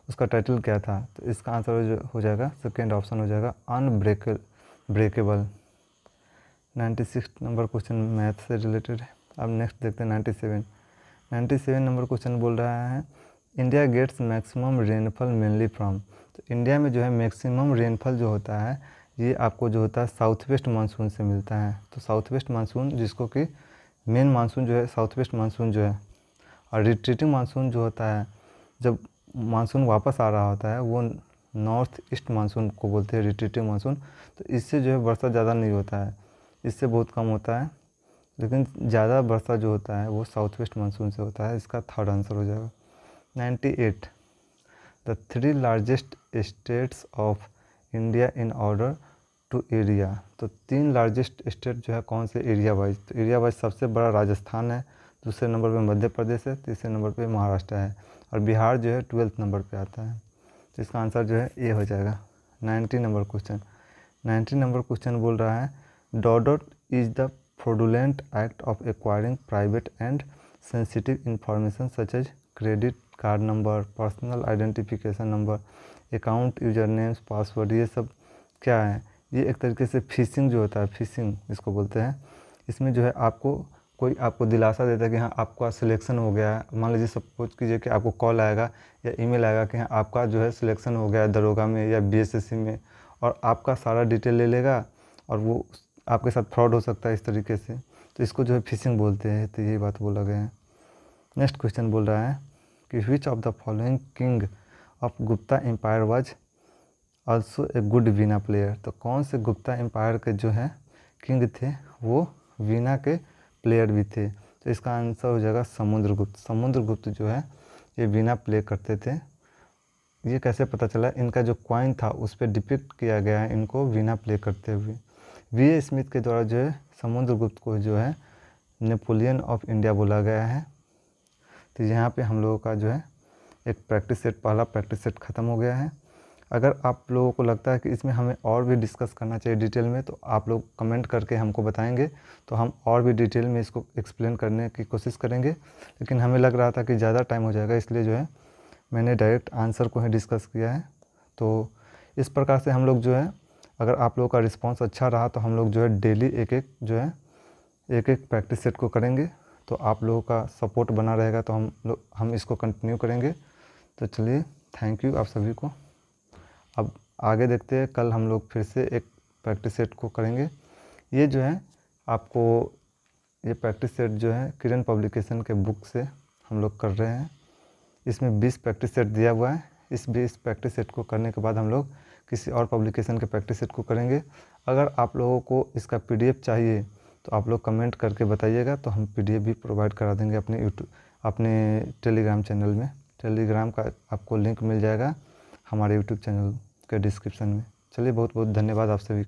उसका टाइटल क्या था? तो इसका आंसर हो जाएगा सेकेंड ऑप्शन हो जाएगा अनब्रेकेबल। 96 नंबर क्वेश्चन मैथ से रिलेटेड है। अब नेक्स्ट देखते हैं 97 नंबर क्वेश्चन बोल रहा है India gets maximum rainfall mainly from. तो इंडिया में जो है मैक्सिमम रेनफॉल जो होता है ये आपको जो होता है साउथ वेस्ट मानसून से मिलता है। तो साउथ वेस्ट मानसून जिसको कि मेन मानसून जो है साउथ वेस्ट मानसून जो है, और रिट्रीटिंग मानसून जो होता है जब मानसून वापस आ रहा होता है वो नॉर्थ ईस्ट मानसून को बोलते हैं रिट्रीटिंग मानसून। तो इससे जो है वर्षा ज़्यादा नहीं होता है, इससे बहुत कम होता है, लेकिन ज़्यादा वर्षा जो होता है वो साउथ वेस्ट मानसून से होता है। इसका थर्ड आंसर हो जाएगा। 98 the 3 largest states of India in order to area. तो 3 लार्जेस्ट स्टेट जो है कौन से एरिया वाइज? तो एरिया वाइज सबसे बड़ा राजस्थान है, दूसरे नंबर पे मध्य प्रदेश है, तीसरे नंबर पे महाराष्ट्र है, और बिहार जो है 12th नंबर पे आता है। तो इसका आंसर जो है ए हो जाएगा। 90 नंबर क्वेश्चन बोल रहा है dot dot is the fraudulent act of acquiring private and sensitive information such as credit card number, personal identification number, account user names, password. ये सब क्या है? ये एक तरीके से फिशिंग जो होता है, फिशिंग इसको बोलते हैं। इसमें जो है कोई आपको दिलासा देता है कि हाँ आपका सिलेक्शन हो गया है। मान लीजिए सपोज कीजिए कि आपको कॉल आएगा या ईमेल आएगा कि हाँ आपका जो है सिलेक्शन हो गया है दरोगा में या BSSC में, और आपका सारा डिटेल ले लेगा और वो आपके साथ फ्रॉड हो सकता है इस तरीके से। तो इसको जो है फिशिंग बोलते हैं। तो यही बात बोला गया है। नेक्स्ट क्वेश्चन बोल रहा है कि which of the following king of Gupta empire was also a good veena player. तो कौन से गुप्ता एम्पायर के जो है किंग थे वो वीणा के प्लेयर भी थे? तो इसका आंसर हो जाएगा समुद्रगुप्त। समुद्रगुप्त जो है ये वीणा प्ले करते थे। ये कैसे पता चला? इनका जो कॉइन था उस पर डिपिक्ट किया गया है इनको वीणा प्ले करते हुए। V.A. स्मिथ के द्वारा जो है समुद्रगुप्त को जो है नेपोलियन ऑफ इंडिया बोला गया है। तो यहाँ पे हम लोगों का जो है एक प्रैक्टिस सेट, पहला प्रैक्टिस सेट ख़त्म हो गया है। अगर आप लोगों को लगता है कि इसमें हमें और भी डिस्कस करना चाहिए डिटेल में, तो आप लोग कमेंट करके हमको बताएंगे, तो हम और भी डिटेल में इसको एक्सप्लेन करने की कोशिश करेंगे। लेकिन हमें लग रहा था कि ज़्यादा टाइम हो जाएगा, इसलिए जो है मैंने डायरेक्ट आंसर को ही डिस्कस किया है। तो इस प्रकार से हम लोग जो है, अगर आप लोगों का रिस्पांस अच्छा रहा तो हम लोग जो है डेली एक एक प्रैक्टिस सेट को करेंगे। तो आप लोगों का सपोर्ट बना रहेगा तो हम इसको कंटिन्यू करेंगे। तो चलिए, थैंक यू आप सभी को। अब आगे देखते हैं, कल हम लोग फिर से एक प्रैक्टिस सेट को करेंगे। ये जो है आपको ये प्रैक्टिस सेट जो है किरण पब्लिकेशन के बुक से हम लोग कर रहे हैं। इसमें 20 प्रैक्टिस सेट दिया हुआ है। इस 20 प्रैक्टिस सेट को करने के बाद हम लोग किसी और पब्लिकेशन के प्रैक्टिस सेट को करेंगे। अगर आप लोगों को इसका PDF चाहिए तो आप लोग कमेंट करके बताइएगा, तो हम PDF भी प्रोवाइड करा देंगे अपने टेलीग्राम चैनल में। टेलीग्राम का आपको लिंक मिल जाएगा हमारे यूट्यूब चैनल के डिस्क्रिप्शन में। चलिए, बहुत बहुत धन्यवाद आप सभी।